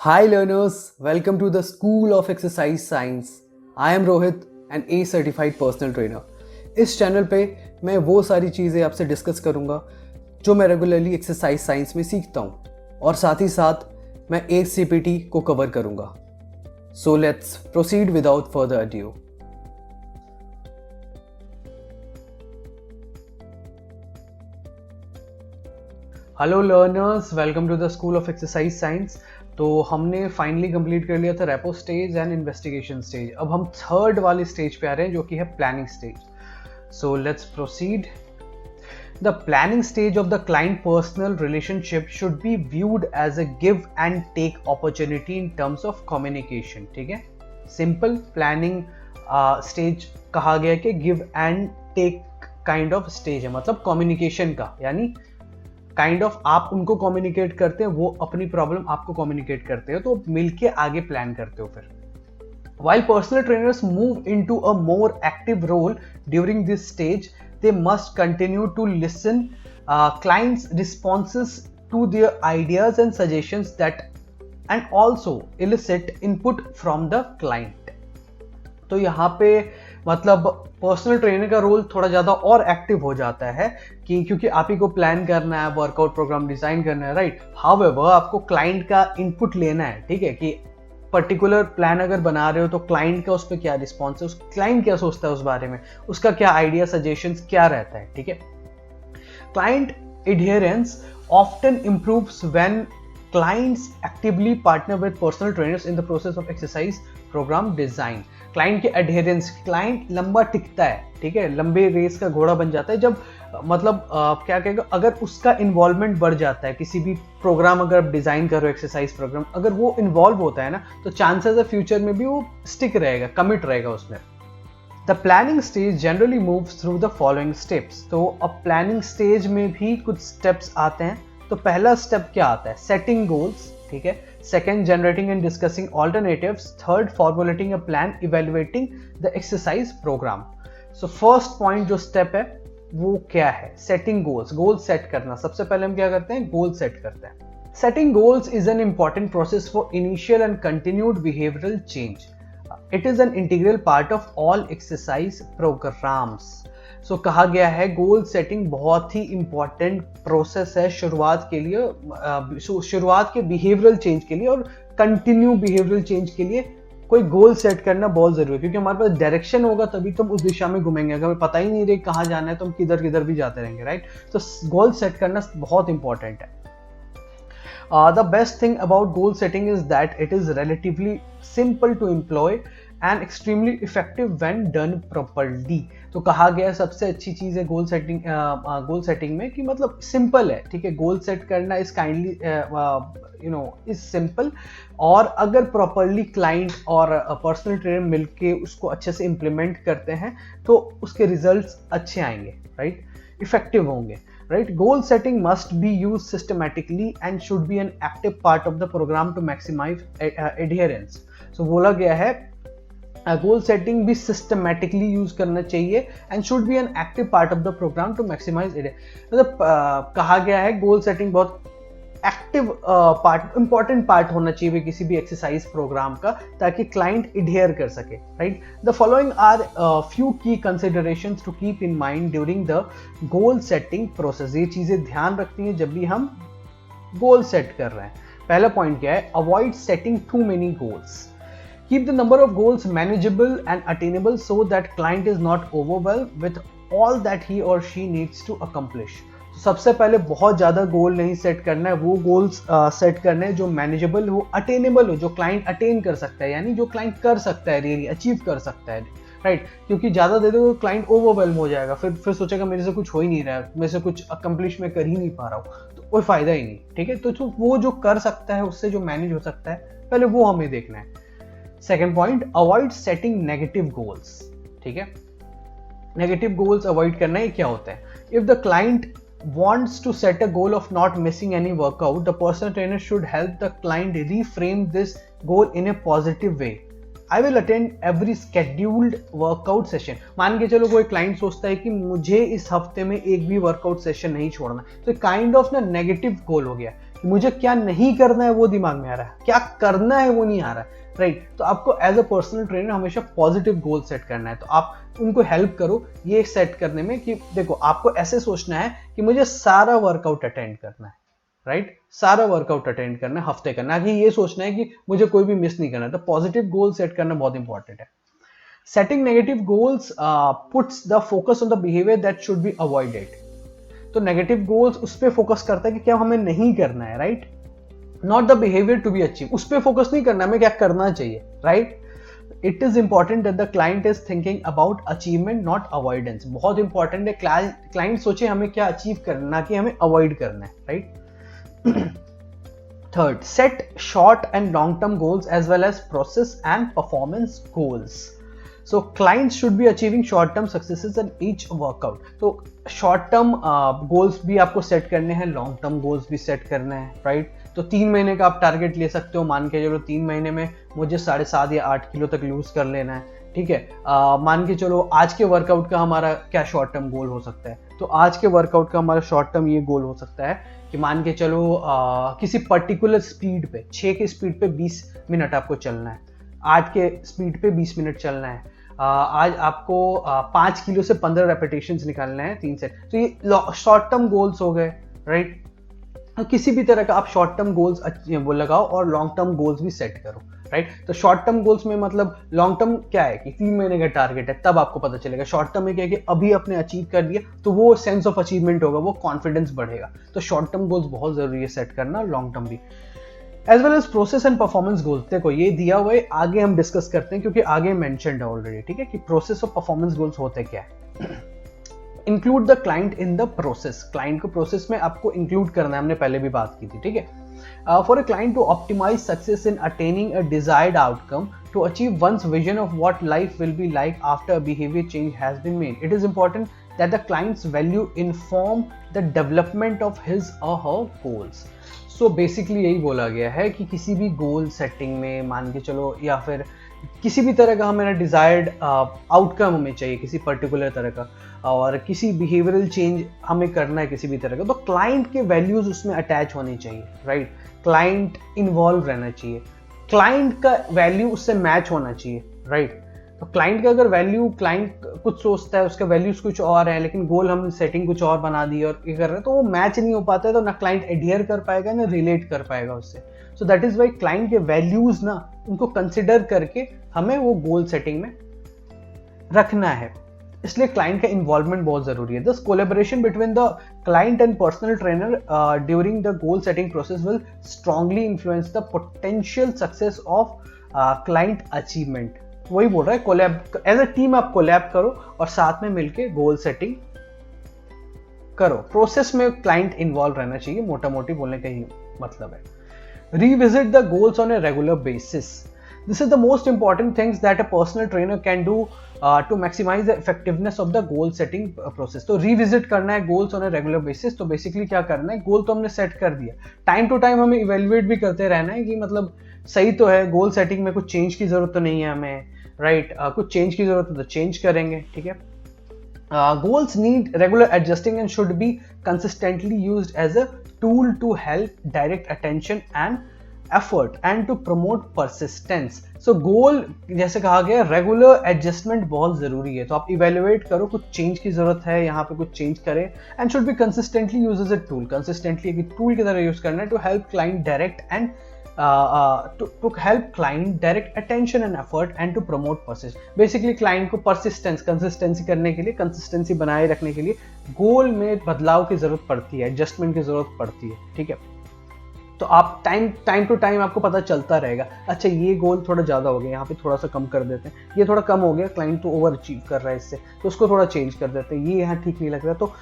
Hi learners, welcome to the School of Exercise Science. I am Rohit, an A certified personal trainer. इस channel पे मैं वो सारी चीज़ें आपसे डिस्कस करूँगा जो मैं रेगुलरली एक्सरसाइज साइंस में सीखता हूँ और साथ ही साथ मैं ACPT को कवर करूँगा. So let's proceed without further ado. Hello learners, welcome to the school of exercise science. तो हमने फाइनली कंप्लीट कर लिया था rapport stage and investigation stage. अब हम थर्ड वाले स्टेज पे आ रहे हैं जो कि है planning stage. So let's proceed. The planning stage of the client personal relationship should be viewed as a give and take opportunity in terms of communication. ठीक है, सिंपल प्लानिंग स्टेज कहा गया कि give and take kind of stage है, मतलब communication का, यानी kind of आप उनको कम्युनिकेट करते हैं, वो अपनी प्रॉब्लम आपको कम्युनिकेट करते हो, तो मिलके आगे प्लान करते हो. फिर while personal trainers move into a more active role during this stage, they must continue to listen clients' responses to their ideas and suggestions that and also elicit input from the client. तो यहाँ पे मतलब personal trainer का role थोड़ा ज़्यादा और active हो जाता है कि क्योंकि आप ही को प्लान करना है, वर्कआउट प्रोग्राम डिज़ाइन करना है, राइट. हाउएवर आपको क्लाइंट का इनपुट लेना है. ठीक है, कि पर्टिकुलर प्लान अगर बना रहे हो तो क्लाइंट का उस पर क्या रिस्पॉन्स है, उस क्लाइंट क्या सोचता है उस बारे में, उसका क्या आइडिया सजेशंस क्या रहता है. ठीक है, client adherence often improves when clients actively partner with personal trainers in the process of exercise program design. Client के एडहेरेंस, क्लाइंट लंबा टिकता है. ठीक है, लंबे रेस का घोड़ा बन जाता है जब मतलब क्या कहेगा, अगर उसका इन्वॉल्वमेंट बढ़ जाता है. किसी भी प्रोग्राम अगर आप डिजाइन करो, एक्सरसाइज प्रोग्राम, अगर वो इन्वॉल्व होता है ना, तो चांसेस है फ्यूचर में भी वो स्टिक रहेगा, कमिट रहेगा उसमें. The planning stage generally moves through the following steps. तो अब प्लानिंग स्टेज में भी कुछ स्टेप्स आते हैं. तो पहला स्टेप क्या आता है? Setting goals. ठीक है. Second, generating and discussing alternatives. Third, formulating a plan, evaluating the exercise program. So first point जो स्टेप है वो क्या है? Setting goals. गोल सेट करना. सबसे पहले हम क्या करते हैं? गोल सेट करते हैं. Setting goals is an important process for initial and continued behavioural change. It is an integral part of all exercise programmes. So कहा गया है गोल सेटिंग बहुत ही इंपॉर्टेंट प्रोसेस है शुरुआत के लिए, शुरुआत के बिहेवियरल चेंज के लिए और कंटिन्यू बिहेवियरल चेंज के लिए कोई गोल सेट करना बहुत जरूरी है. क्योंकि हमारे पास डायरेक्शन होगा तभी तो हम उस दिशा में घूमेंगे. अगर हमें पता ही नहीं रहे कहाँ जाना है तो हम किधर किधर भी जाते रहेंगे, राइट. तो गोल सेट करना बहुत इंपॉर्टेंट है. The best thing about goal setting is that it is relatively simple to employ and extremely effective when done properly. तो कहा गया है सबसे अच्छी चीज़ है गोल सेटिंग में कि मतलब सिंपल है. ठीक है, गोल सेट करना इज काइंडली इज सिंपल, और अगर प्रॉपरली क्लाइंट और पर्सनल ट्रेनर मिलके उसको अच्छे से इम्प्लीमेंट करते हैं तो उसके रिजल्ट्स अच्छे आएंगे, राइट, इफेक्टिव होंगे. Right, goal setting must be used systematically and should be an active part of the program to maximize adherence. So बोला गया है गोल सेटिंग भी सिस्टमैटिकली यूज करना चाहिए and should be an active part of the program to maximise adherence. मतलब कहा गया है गोल सेटिंग बहुत एक्टिव पार्ट, इंपॉर्टेंट पार्ट होना चाहिए किसी भी एक्सरसाइज प्रोग्राम का, ताकि क्लाइंट एडहेयर कर सके, right. The following are few key considerations to keep in mind during the goal setting process. ये चीजें ध्यान रखनी है जब भी हम गोल सेट कर रहे हैं. पहला पॉइंट क्या है? Avoid setting too many goals. Keep the number of goals manageable and attainable so that client is not overwhelmed with all that he or she needs to accomplish. सबसे पहले बहुत ज़्यादा गोल नहीं सेट करना है, वो गोल्स सेट करने हैं जो मैनेजेबल हो, अटेनेबल हो, जो क्लाइंट अटेन कर सकता है, यानी जो क्लाइंट कर सकता है, रियली अचीव कर सकता है, राइट. क्योंकि ज़्यादा दे दो तो क्लाइंट ओवरवेल्म हो जाएगा, फिर सोचेगा मेरे से कुछ हो ही नहीं रहा है, मेरे से कुछ अकम्प्लिश मैं कर ही नहीं पा रहा हूँ, तो कोई फायदा ही नहीं. ठीक है, तो वो जो कर सकता है, उससे जो मैनेज हो सकता है, पहले वो हमें देखना है. Second point, avoid setting negative goals. ठीक है, नेगेटिव गोल्स अवॉइड करना है. क्या होता है? If the client wants to set a goal of not missing any workout, the personal trainer should help the client reframe this goal in a positive way. I will attend every scheduled workout session. मान के चलो कोई client सोचता है कि मुझे इस हफ्ते में एक भी वर्कआउट सेशन नहीं छोड़ना, तो काइंड ऑफ ना नेगेटिव गोल हो गया मुझे क्या नहीं करना है वो दिमाग में आ रहा है, क्या करना है वो नहीं आ रहा है, राइट। तो आपको एज अ पर्सनल ट्रेनर हमेशा पॉजिटिव गोल सेट करना है। तो आप उनको हेल्प करो ये सेट करने में कि देखो आपको ऐसे सोचना है कि मुझे सारा वर्कआउट अटेंड करना है, राइट, सारा वर्कआउट अटेंड करना है हफ्ते का, ना कि ये सोचना है कि मुझे कोई भी मिस नहीं करना है। तो पॉजिटिव गोल सेट करना बहुत इंपॉर्टेंट है। Setting negative goals puts the focus on the behaviour that should be avoided. तो नेगेटिव गोल्स उस पर फोकस करता है कि क्या हमें नहीं करना है, right, not the behaviour to be achieve. उस पर फोकस नहीं करना हमें क्या करना चाहिए, right. It is important that the client is thinking about achievement not avoidance. बहुत इंपॉर्टेंट है क्लाइंट सोचे हमें क्या अचीव करना, कि हमें अवॉइड करना है, right. Third, set short and long term goals as well as process and performance goals. So clients should be achieving short term successes in each workout. तो short term goals भी आपको set करने हैं, long term goals भी set करना है, right. तो 3 महीने का आप टारगेट ले सकते हो, मान के चलो 3 महीने में मुझे 7.5 या 8 किलो तक लूज कर लेना है, ठीक है। मान के चलो आज के वर्कआउट का हमारा क्या शॉर्ट टर्म गोल हो सकता है। तो आज के वर्कआउट का हमारा शॉर्ट टर्म ये गोल हो सकता है कि मान के चलो किसी पर्टिकुलर स्पीड पे 6 के स्पीड पे 20 मिनट आपको चलना है, 8 के स्पीड पे 20 मिनट चलना है। आज आपको 5 किलो से 15 रेपिटेशंस निकालना है 3 सेट। तो ये शॉर्ट टर्म गोल्स हो गए, राइट। किसी भी तरह का आप शॉर्ट टर्म गोल्स वो लगाओ और लॉन्ग टर्म गोल्स भी सेट करो, राइट। तो शॉर्ट टर्म गोल्स में मतलब लॉन्ग टर्म क्या है कि 3 महीने का टारगेट है, तब आपको पता चलेगा। शॉर्ट टर्म में क्या है कि अभी आपने अचीव कर दिया तो वो सेंस ऑफ अचीवमेंट होगा, वो कॉन्फिडेंस बढ़ेगा। तो शॉर्ट टर्म गोल्स बहुत जरूरी है सेट करना, लॉन्ग टर्म भी। As well as process and performance goals. देखो ये दिया हुआ है, आगे हम डिस्कस करते हैं क्योंकि आगे मेंशन्ड है ऑलरेडी, ठीक है, कि प्रोसेस और परफॉर्मेंस गोल्स होते क्या है। Include the client in the process. Client को प्रोसेस में आपको इंक्लूड करना है, हमने पहले भी बात की थी, ठीक है। For a client to optimise success in attaining a desired outcome to achieve one's vision of what life will be like after behaviour change has been made, it is important that the client's value inform the development of his or her goals. So basically यही बोला गया है कि किसी भी goal setting में मान के चलो या फिर किसी भी तरह का हमारा डिजायर्ड आउटकम हमें चाहिए किसी पर्टिकुलर तरह का, और किसी बिहेवियरल चेंज हमें करना है किसी भी तरह का, तो क्लाइंट के वैल्यूज उसमें अटैच होने चाहिए, राइट। क्लाइंट इन्वॉल्व रहना चाहिए, क्लाइंट का वैल्यू उससे मैच होना चाहिए, राइट। तो क्लाइंट का अगर वैल्यू, क्लाइंट कुछ सोचता है उसका वैल्यूज कुछ और है लेकिन गोल हम सेटिंग कुछ और बना दी और ये कर रहे हैं, तो वो मैच नहीं हो पाता है। तो ना क्लाइंट एडियर कर पाएगा ना रिलेट कर पाएगा उससे। So that is why client के वैल्यूज ना उनको कंसिडर करके हमें वो गोल सेटिंग में रखना है, इसलिए क्लाइंट का इन्वॉल्वमेंट बहुत जरूरी है। This collaboration between the client and personal trainer during the goal setting process will strongly influence the potential success of client achievement. वही बोल रहा है, कोलैब एज अ टीम आप कोलैब करो और साथ में मिलके गोल सेटिंग करो। प्रोसेस में क्लाइंट इन्वॉल्व रहना चाहिए, मोटा मोटी बोलने का ही मतलब है। Revisit the goals on a regular basis. This is the most important things that a personal trainer can do to maximise the effectiveness of the goal setting process. तो रिविजिट करना है goals on a regular basis. तो basically क्या करना है, goal तो हमने set कर दिया, टाइम टू टाइम हमें इवेल्युएट भी करते रहना है कि मतलब सही तो है, गोल सेटिंग में कुछ चेंज की जरूरत तो नहीं है हमें, राइट। कुछ चेंज की जरूरत है तो चेंज करेंगे, ठीक है। Goals need regular adjusting and should be consistently used as a tool to help direct attention and effort and to promote persistence. So goal जैसे कहा गया रेगुलर एडजस्टमेंट बहुत जरूरी है। तो आप इवेल्युएट करो कुछ चेंज की जरूरत है, यहाँ पे कुछ चेंज करें, and should be consistently use as a tool. Consistently एक टूल की तरह यूज करना है to help client direct and to help client direct attention and effort and to promote persist. Basically client को persistence, consistency करने के लिए, consistency बनाए रखने के लिए गोल में बदलाव की जरूरत पड़ती है, एडजस्टमेंट की जरूरत पड़ती है, ठीक है। तो आप टाइम टू टाइम आपको पता चलता रहेगा, अच्छा ये गोल थोड़ा ज़्यादा हो गया, यहाँ पे थोड़ा सा कम कर देते हैं, ये थोड़ा कम हो गया, क्लाइंट तो ओवर अचीव कर रहा है इससे, तो उसको थोड़ा चेंज कर देते हैं, ये यहाँ ठीक नहीं लग रहा। तो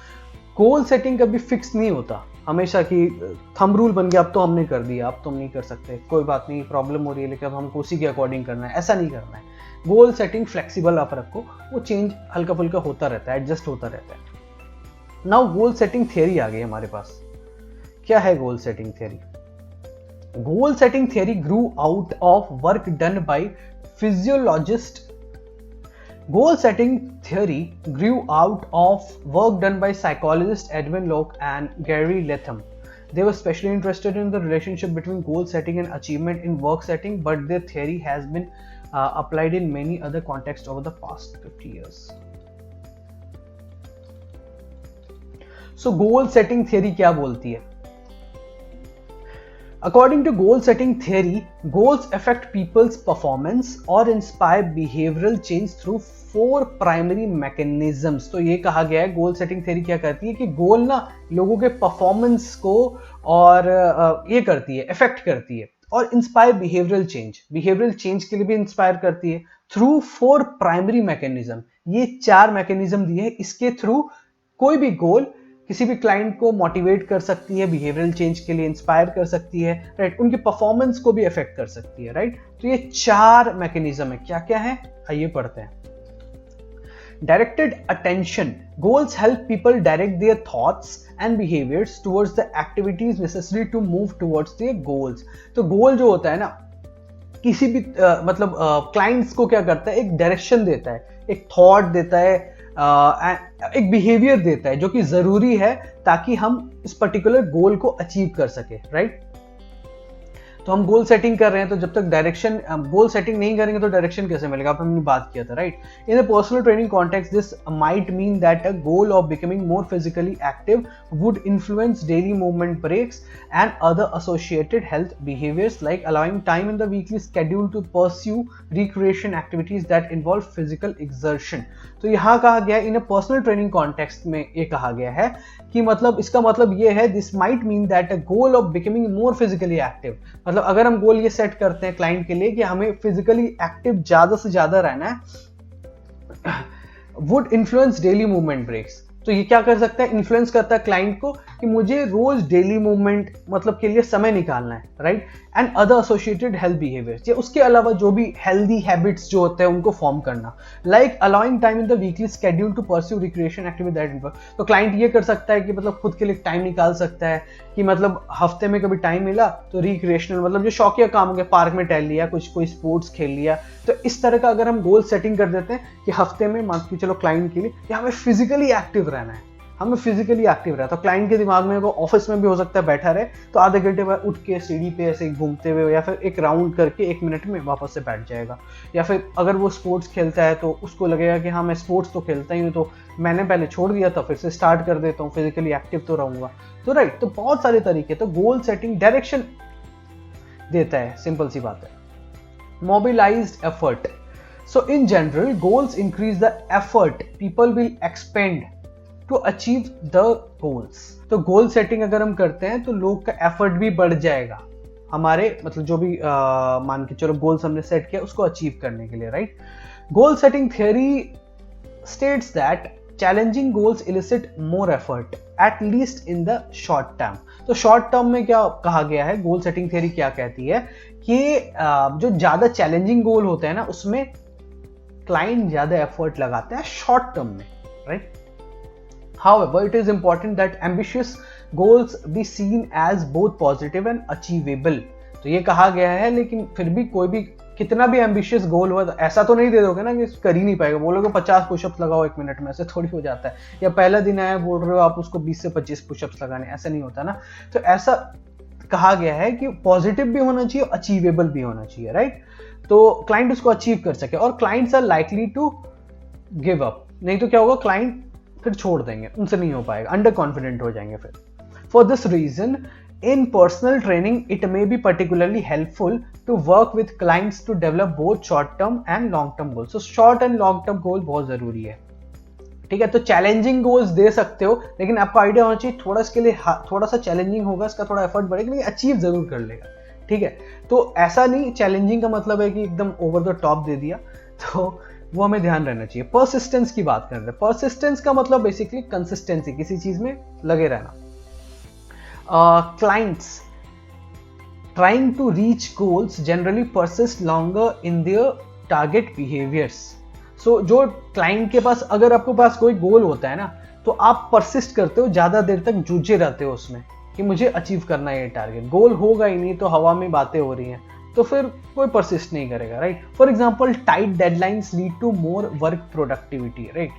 गोल सेटिंग कभी फिक्स नहीं होता हमेशा कि थंब रूल बन गया अब तो हमने कर दिया, अब तो हम नहीं कर सकते, कोई बात नहीं, प्रॉब्लम हो रही है लेकिन अब हमको उसी के अकॉर्डिंग करना है, ऐसा नहीं करना है। गोल सेटिंग फ्लेक्सिबल आप रखो, वो चेंज हल्का फुल्का होता रहता है, एडजस्ट होता रहता है। नाउ गोल सेटिंग थियरी आ गई हमारे पास। क्या है goal setting theory? Goal setting theory grew out of work done by physiologist. Goal setting theory grew out of work done by psychologist Edwin Locke and Gary Latham. They were specially interested in the relationship between goal setting and achievement in work setting, but their theory has been applied in many other contexts over the past 50 years. So goal setting theory क्या बोलती है? According to goal setting theory, goals affect people's performance or inspire behavioral change through 4 primary mechanisms. तो ये कहा गया है goal setting theory क्या करती है कि गोल ना लोगों के परफॉर्मेंस को और ये करती है, इफेक्ट करती है और इंस्पायर बिहेवियरल चेंज के लिए भी इंस्पायर करती है थ्रू 4 प्राइमरी मैकेनिज्म. ये 4 मैकेनिज्म दिए हैं, इसके थ्रू कोई भी गोल किसी भी क्लाइंट को मोटिवेट कर सकती है, बिहेवियरल चेंज के लिए इंस्पायर कर सकती है, राइट, उनके परफॉर्मेंस को भी अफेक्ट कर सकती है, राइट. तो ये 4 मैकेनिज्म है. क्या क्या है आइए पढ़ते हैं. Directed attention. Goals help people direct their thoughts and behaviours towards the activities necessary to move towards their goals. तो गोल जो होता है ना, किसी भी मतलब क्लाइंट्स को क्या करता है, एक डायरेक्शन देता है, एक थॉट देता है, एक बिहेवियर देता है जो कि जरूरी है ताकि हम इस पर्टिकुलर गोल को अचीव कर सके, राइट. तो हम गोल सेटिंग कर रहे हैं, तो जब तक डायरेक्शन, गोल सेटिंग नहीं करेंगे तो डायरेक्शन कैसे मिलेगा, आप हमने बात किया था, right. In a personal training context this might mean that a goal of becoming more physically active would influence daily movement breaks and other associated health behaviours like allowing time in the weekly schedule to pursue recreation activities that involve physical exertion. तो यहाँ कहा गया in a personal training context में ये कहा गया है कि मतलब इसका मतलब ये है, this might mean that a goal of becoming more physically active, मतलब अगर हम गोल ये सेट करते हैं क्लाइंट के लिए कि हमें फिजिकली एक्टिव ज्यादा से ज्यादा रहना है, would influence daily movement breaks. तो ये क्या कर सकता है, इन्फ्लुएंस करता है क्लाइंट को कि मुझे रोज डेली मूवमेंट मतलब के लिए समय निकालना है, right. And other associated health behaviours, या उसके अलावा जो भी हेल्दी हैबिट्स जो होते हैं उनको फॉर्म करना, like allowing time in the weekly schedule to pursue recreation activity that involve. तो क्लाइंट ये कर सकता है कि मतलब खुद के लिए टाइम निकाल सकता है कि मतलब हफ्ते में कभी टाइम मिला तो रिक्रिएशनल मतलब जो शौकिया काम हो गया, पार्क में टहल लिया, कुछ कोई स्पोर्ट्स खेल लिया. तो इस तरह का अगर हम गोल सेटिंग कर देते हैं कि हफ्ते में मान के चलो क्लाइंट के लिए कि हमें फिजिकली एक्टिव रहना है, हमें फिजिकली एक्टिव रहता है, तो क्लाइंट के दिमाग में वो ऑफिस में भी हो सकता है बैठा रहे तो आधे घंटे बाद उठ के सीढ़ी पे ऐसे घूमते हुए या फिर एक राउंड करके 1 मिनट में वापस से बैठ जाएगा. या फिर अगर वो स्पोर्ट्स खेलता है तो उसको लगेगा कि हाँ मैं स्पोर्ट्स तो खेलता ही हूँ, तो मैंने पहले छोड़ दिया था, फिर से स्टार्ट कर देता हूँ, फिजिकली एक्टिव तो रहूंगा. तो राइट, तो बहुत सारे तरीके. तो गोल सेटिंग डायरेक्शन देता है, सिंपल सी बात है. Mobilised effort. So in general goals increase the effort people will expend to achieve the goals. तो गोल सेटिंग अगर हम करते हैं तो लोग का एफर्ट भी बढ़ जाएगा हमारे मतलब जो भी मान के चलो गोल्स हमने सेट किया उसको अचीव करने के लिए, right. Goal setting theory states that challenging goals illicit more effort at least in the short term. तो शॉर्ट टर्म में क्या कहा गया है, गोल सेटिंग थियरी क्या कहती है कि जो ज्यादा चैलेंजिंग गोल होते हैं ना उसमें क्लाइंट ज्यादा एफर्ट लगाते हैं शॉर्ट टर्म में, right. However, it is important that ambitious goals be seen as both positive and achievable. तो ये कहा गया है, लेकिन फिर भी कोई भी कितना भी एम्बिशियस गोल हुआ तो ऐसा तो नहीं दे दोगे ना कि कर ही नहीं पाएगा. बोलोगे 50 पुशअप्स लगाओ 1 मिनट में, ऐसे थोड़ी हो जाता है. या पहला दिन आया बोल रहे हो आप उसको 20 से 25 पुशअप्स लगाने, ऐसा नहीं होता ना. तो ऐसा कहा गया है कि पॉजिटिव भी होना चाहिए, अचीवेबल भी होना चाहिए, राइट. तो क्लाइंट उसको अचीव कर सके और clients are likely to give up. नहीं तो क्या होगा, क्लाइंट फिर छोड़ देंगे, उनसे नहीं हो पाएगा, अंडर कॉन्फिडेंट हो जाएंगे फिर. For this reason in personal training it may be particularly helpful to work with clients to develop both short term and long term goal. So short and long term goal बहुत जरूरी है, ठीक है. तो challenging goals दे सकते हो, लेकिन आपको आइडिया होना चाहिए थोड़ा इसके लिए थोड़ा सा चैलेंजिंग होगा, इसका थोड़ा एफर्ट बढ़ेगा, लेकिन अचीव जरूर कर लेगा, ठीक है. तो ऐसा नहीं चैलेंजिंग का मतलब है कि एकदम ओवर द टॉप दे दिया, तो वो हमें ध्यान रहना चाहिए. परसिस्टेंस की बात कर रहे हैं. परसिस्टेंस का मतलब बेसिकली कंसिस्टेंसी, किसी चीज में लगे रहना. Clients trying to reach goals generally persist longer in their target behaviours. So जो क्लाइंट के पास, अगर आपके पास कोई गोल होता है ना तो आप परसिस्ट करते हो, ज्यादा देर तक जूझे रहते हो उसमें कि मुझे अचीव करना है ये टारगेट. गोल होगा ही नहीं तो हवा में बातें हो रही हैं, तो फिर कोई परसिस्ट नहीं करेगा, right. For example tight deadlines lead to more work productivity, right.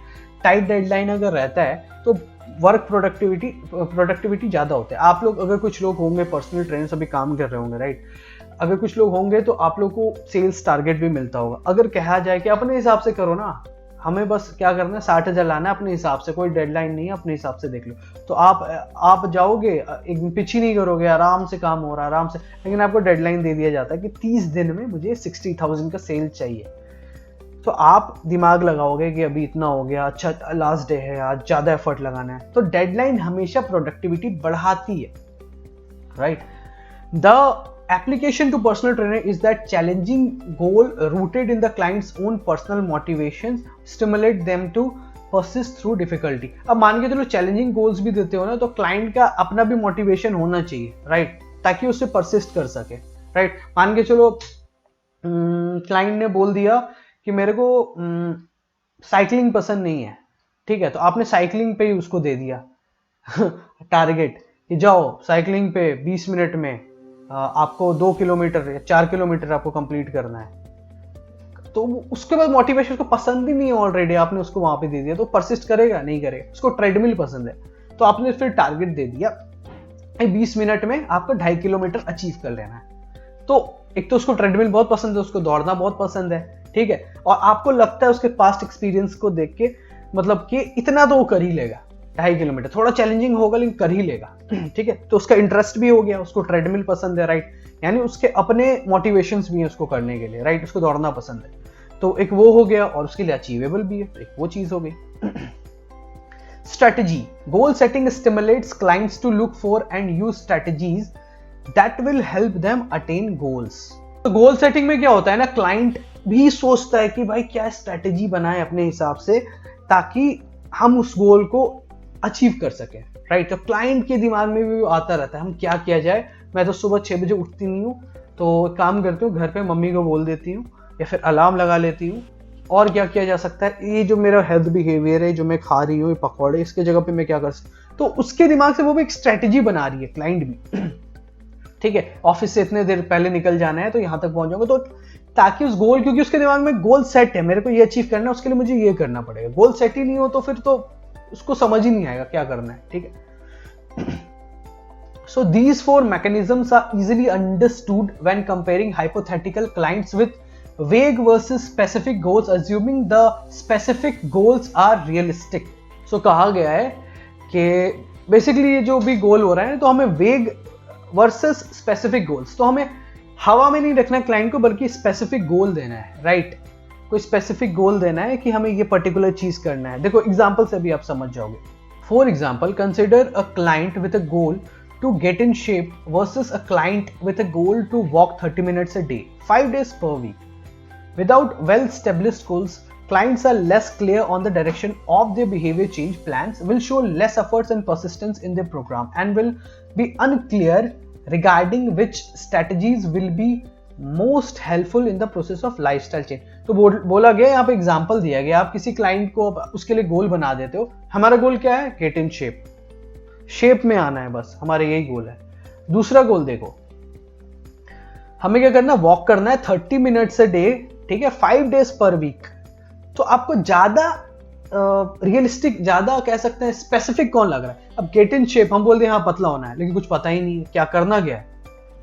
Tight deadline अगर रहता है तो वर्क प्रोडक्टिविटी ज़्यादा होता है। आप लोग अगर कुछ लोग होंगे पर्सनल ट्रेनर्स अभी काम कर रहे होंगे, राइट, अगर कुछ लोग होंगे तो आप लोग को सेल्स टारगेट भी मिलता होगा। अगर कहा जाए कि अपने हिसाब से करो ना, हमें बस क्या करना है 60,000 लाना है अपने हिसाब से, कोई डेडलाइन नहीं है, अपने हिसाब से देख लो, तो आप जाओगे एक दिन पीछे नहीं करोगे, आराम से काम हो रहा है आराम से। लेकिन आपको डेडलाइन दे दिया जाता है कि 30 दिन में मुझे 60,000 का सेल चाहिए, तो आप दिमाग लगाओगे कि अभी इतना हो गया, अच्छा लास्ट डे है आज, ज़्यादा एफर्ट लगाना है। तो डेडलाइन हमेशा प्रोडक्टिविटी बढ़ाती है, right. The application to personal trainer is that challenging goal rooted in the client's own personal motivations stimulate them to persist through difficulty। अब मान के चलो चैलेंजिंग गोल्स भी देते हो ना, तो क्लाइंट का अपना भी मोटिवेशन होना चाहिए, राइट, ताकि उससे परसिस्ट कर सके, राइट। मान के चलो क्लाइंट ने बोल दिया कि मेरे को साइकिलिंग पसंद नहीं है, ठीक है, तो आपने साइकिलिंग पे ही उसको दे दिया टारगेट कि जाओ साइकिलिंग पे 20 मिनट में आपको 2 किलोमीटर या 4 किलोमीटर आपको कंप्लीट करना है। तो उसके बाद मोटिवेशन उसको पसंद ही नहीं है, ऑलरेडी आपने उसको वहां पे दे दिया, तो परसिस्ट करेगा नहीं करेगा। उसको ट्रेडमिल पसंद है, तो आपने फिर टारगेट दे दिया 20 मिनट में आपको 2.5 किलोमीटर अचीव कर लेना है। तो एक तो उसको ट्रेडमिल बहुत पसंद है, उसको दौड़ना बहुत पसंद है, ठीक है, और आपको लगता है उसके पास्ट एक्सपीरियंस को देख के मतलब कि इतना तो वो कर ही लेगा, 2.5 किलोमीटर थोड़ा चैलेंजिंग होगा लेकिन कर ही लेगा, ठीक है। तो उसका इंटरेस्ट भी हो गया, उसको ट्रेडमिल पसंद है, राइट, यानी उसके अपने मोटिवेशंस भी हैं उसको करने के लिए, राइट, उसको दौड़ना पसंद है, तो एक वो हो गया और उसके लिए अचीवेबल भी है, एक वो चीज हो गई। Strategy goal setting stimulates clients to look for and use strategies that will help them attain goals. तो गोल सेटिंग में क्या होता है ना, क्लाइंट भी सोचता है कि भाई क्या स्ट्रेटजी बनाए अपने हिसाब से ताकि हम उस गोल को अचीव कर सके, राइट। तो क्लाइंट के दिमाग में भी आता रहता है हम क्या किया जाए। मैं तो सुबह 6 बजे उठती नहीं हूँ, तो काम करती हूँ घर पे मम्मी को बोल देती हूँ या फिर अलार्म लगा लेती हूँ, और क्या किया जा सकता है, ये जो मेरा हेल्थ बिहेवियर है जो मैं खा रही हूँ पकौड़े, इसके जगह पे मैं क्या कर सकता। तो उसके दिमाग से वो भी एक स्ट्रेटेजी बना रही है क्लाइंट भी, ठीक है, ऑफिस से इतने देर पहले निकल जाना है तो यहाँ तक पहुंच जाऊंगा, तो ताकि उस गोल, क्योंकि उसके दिमाग में गोल सेट है, मेरे को ये अचीव करना है, उसके लिए मुझे ये करना पड़ेगा। गोल सेट ही नहीं हो तो फिर तो उसको समझ ही नहीं आएगा क्या करना है, ठीक है। So these 4 mechanisms are easily understood when comparing hypothetical clients with vague versus specific goals, assuming the specific goals are realistic। So कहा गया है कि बेसिकली ये जो भी गोल हो रहा है तो हमें वेग वर्सेस स्पेसिफिक गोल्स, तो हमें हवा में नहीं रखना क्लाइंट को बल्कि स्पेसिफिक गोल देना है, राइट। कोई स्पेसिफिक गोल देना है कि हमें ये पर्टिकुलर चीज करना है। देखो एग्जांपल से भी आप समझ जाओगे। For example consider a client with a goal to get in shape versus a client with a goal to walk 30 minutes a day 5 days per week। Without well established goals, clients are less clear on the direction of their behavior change plans, will show less efforts and persistence in their program, and will be unclear regarding which strategies will be most helpful in the process of lifestyle change. तो बोला गया, यहाँ पे example दिया गया, आप किसी client को उसके लिए गोल बना देते हो। हमारा गोल क्या है, गेट इन शेप में आना है, बस हमारा यही गोल है। दूसरा गोल देखो, हमें क्या करना है, वॉक करना है 30 मिनट्स अ डे, ठीक है, 5 days पर वीक। तो आपको ज्यादा रियलिस्टिक, ज्यादा कह सकते हैं स्पेसिफिक कौन लग रहा है। अब गेट इन शेप हम बोलते हैं हाँ पतला होना है, लेकिन कुछ पता ही नहीं है क्या करना क्या है,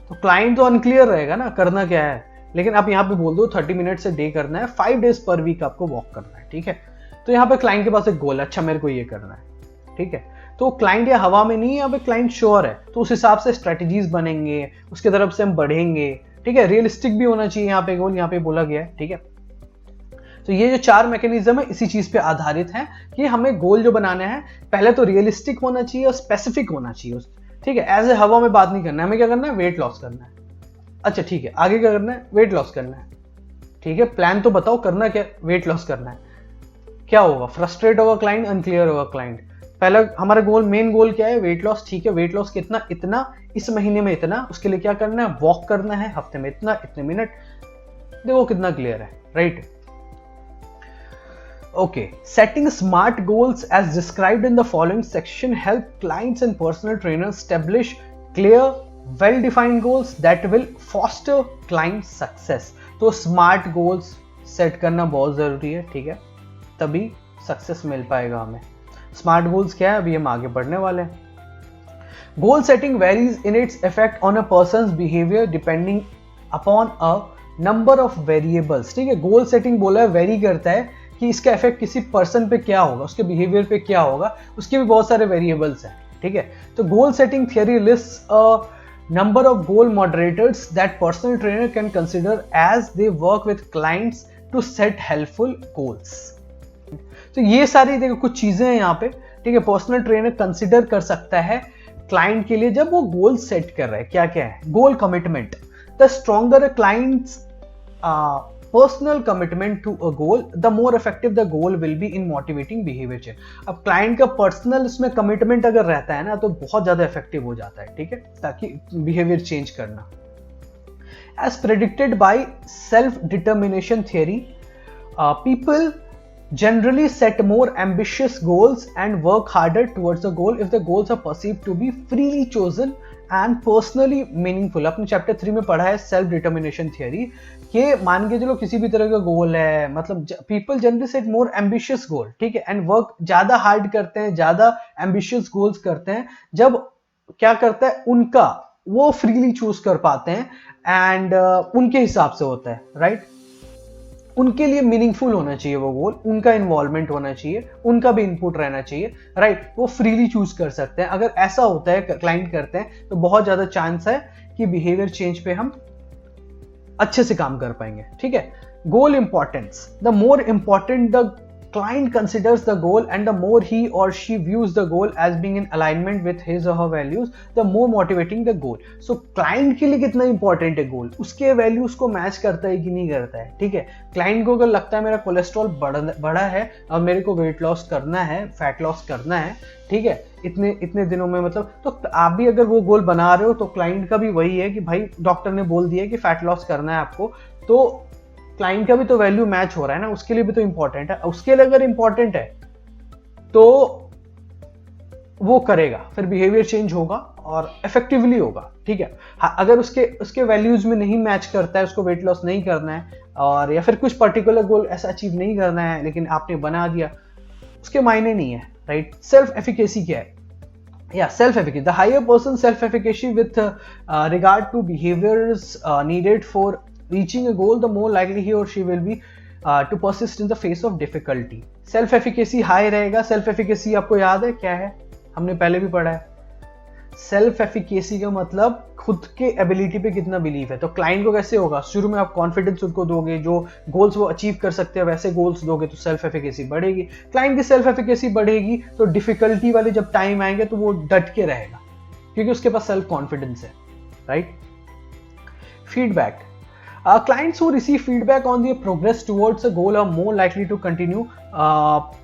तो क्लाइंट तो अनक्लियर रहेगा ना करना क्या है। लेकिन आप यहाँ पे बोल दो 30 मिनट से डे करना है, 5 days पर वीक आपको वॉक करना है, ठीक है। तो यहाँ पे क्लाइंट के पास एक गोल है, अच्छा मेरे को ये करना है, ठीक है। तो क्लाइंट या हवा में नहीं है, यहाँ पे क्लाइंट श्योर है, तो उस हिसाब से स्ट्रेटेजीज बनेंगे, उसके तरफ से हम बढ़ेंगे, ठीक है। रियलिस्टिक भी होना चाहिए यहाँ पे गोल, यहाँ पे बोला गया है, ठीक है। तो ये जो 4 मैकेनिज्म है इसी चीज पे आधारित है कि हमें गोल जो बनाना है पहले तो रियलिस्टिक होना चाहिए और स्पेसिफिक होना चाहिए, ठीक है। एज ए हवा में बात नहीं करना है, हमें क्या करना है, वेट लॉस करना है। अच्छा ठीक है, आगे क्या करना है, वेट लॉस करना है, ठीक है। प्लान तो बताओ करना क्या, वेट लॉस करना है। क्या होगा, फ्रस्ट्रेट होगा क्लाइंट, अनक्लियर होगा क्लाइंट। पहला हमारा गोल, मेन गोल क्या है, वेट लॉस, ठीक है। वेट लॉस कितना, इतना, इस महीने में इतना, उसके लिए क्या करना है, वॉक करना है, हफ्ते में इतना, इतने मिनट। देखो कितना क्लियर है, right. Okay, setting smart goals as described in the following section help clients and personal trainers establish clear, well defined goals that will foster client success. तो स्मार्ट गोल्स सेट करना बहुत जरूरी है, ठीक है, तभी सक्सेस मिल पाएगा हमें। स्मार्ट गोल्स क्या है, अभी हम आगे बढ़ने वाले हैं। Goal setting varies in its effect on a persons behaviour depending upon a number of variables. ठीक है, गोल सेटिंग बोला है, वेरी करता है कि इसका इफेक्ट किसी पर्सन पे क्या होगा, उसके बिहेवियर पे क्या होगा, उसके भी बहुत सारे वेरिएबल्स हैं। ठीक है, तो goal setting theory lists a number of goal moderators that personal trainer can consider as they work with clients to set helpful goals। तो ये सारी देखो कुछ चीजें हैं यहाँ पे, ठीक है, पर्सनल ट्रेनर कंसिडर कर सकता है क्लाइंट के लिए जब वो गोल सेट कर रहा है। क्या क्या है, goal commitment, the stronger client's personal commitment to a goal the more effective the goal will be in motivating behaviour change. अब क्लाइंट का पर्सनल इसमें कमिटमेंट अगर रहता है ना तो बहुत ज्यादा इफेक्टिव हो जाता है, ठीक है, ताकि बिहेवियर चेंज करना। As predicted by self determination theory, people generally set more ambitious goals and work harder towards the goal if the goals are perceived to be freely chosen and personally meaningful। अपने chapter 3 में पढ़ा है self determination theory कि मान के चलो किसी भी तरह का गोल है, मतलब people generally set more ambitious goal, ठीक है, एंड वर्क ज्यादा हार्ड करते हैं, ज्यादा एम्बिशियस गोल्स करते हैं जब क्या करता है उनका वो फ्रीली चूज कर पाते हैं एंड उनके हिसाब से होता है, राइट। उनके लिए मीनिंगफुल होना चाहिए वो गोल, उनका इन्वॉल्वमेंट होना चाहिए, उनका भी इनपुट रहना चाहिए, राइट, वो फ्रीली चूज कर सकते हैं। अगर ऐसा होता है, क्लाइंट करते हैं, तो बहुत ज्यादा चांस है कि बिहेवियर चेंज पे हम अच्छे से काम कर पाएंगे। ठीक है, goal importance, the more important the client considers the goal and the more he or she views the goal as being in alignment with his or her values, the more motivating the goal। So client के लिए कितना important है गोल, उसके values को match करता है कि नहीं करता है। ठीक है, क्लाइंट को अगर लगता है मेरा कोलेस्ट्रॉल बढ़ा है और मेरे को वेट लॉस करना है, फैट लॉस करना है, ठीक है, इतने दिनों में, मतलब, तो आप भी अगर वो गोल बना रहे हो तो क्लाइंट का भी वही है कि भाई डॉक्टर ने बोल दिया कि फैट लॉस करना है आपको, तो क्लाइंट का भी तो वैल्यू मैच हो रहा है ना, उसके लिए भी तो इंपॉर्टेंट है। उसके लिए अगर इंपॉर्टेंट है तो वो करेगा, फिर बिहेवियर चेंज होगा और इफेक्टिवली होगा। ठीक है, अगर उसके वैल्यूज में नहीं मैच करता है, उसको वेट लॉस नहीं करना है और या फिर कुछ पर्टिकुलर गोल ऐसा अचीव नहीं करना है लेकिन आपने बना दिया, उसके मायने नहीं है, राइट। सेल्फ एफिकेसी क्या है, या self efficacy, the higher person self efficacy with regard to behaviours needed for reaching a goal, the more likely he or she will be to persist in the face of difficulty। Self efficacy high रहेगा। Self efficacy आपको याद है क्या है, हमने पहले भी पढ़ा है। सेल्फ एफिकेसी का मतलब खुद के एबिलिटी पे कितना बिलीव है। तो क्लाइंट को कैसे होगा, शुरू में आप कॉन्फिडेंस उनको दोगे, जो गोल्स वो अचीव कर सकते हैं वैसे गोल्स दोगे तो सेल्फ एफिकेसी बढ़ेगी। क्लाइंट की सेल्फ एफिकेसी बढ़ेगी तो डिफिकल्टी वाले जब टाइम आएंगे तो वो डट के रहेगा क्योंकि उसके पास सेल्फ कॉन्फिडेंस है, right. Feedback, clients who receive feedback on their progress towards a goal are more likely to continue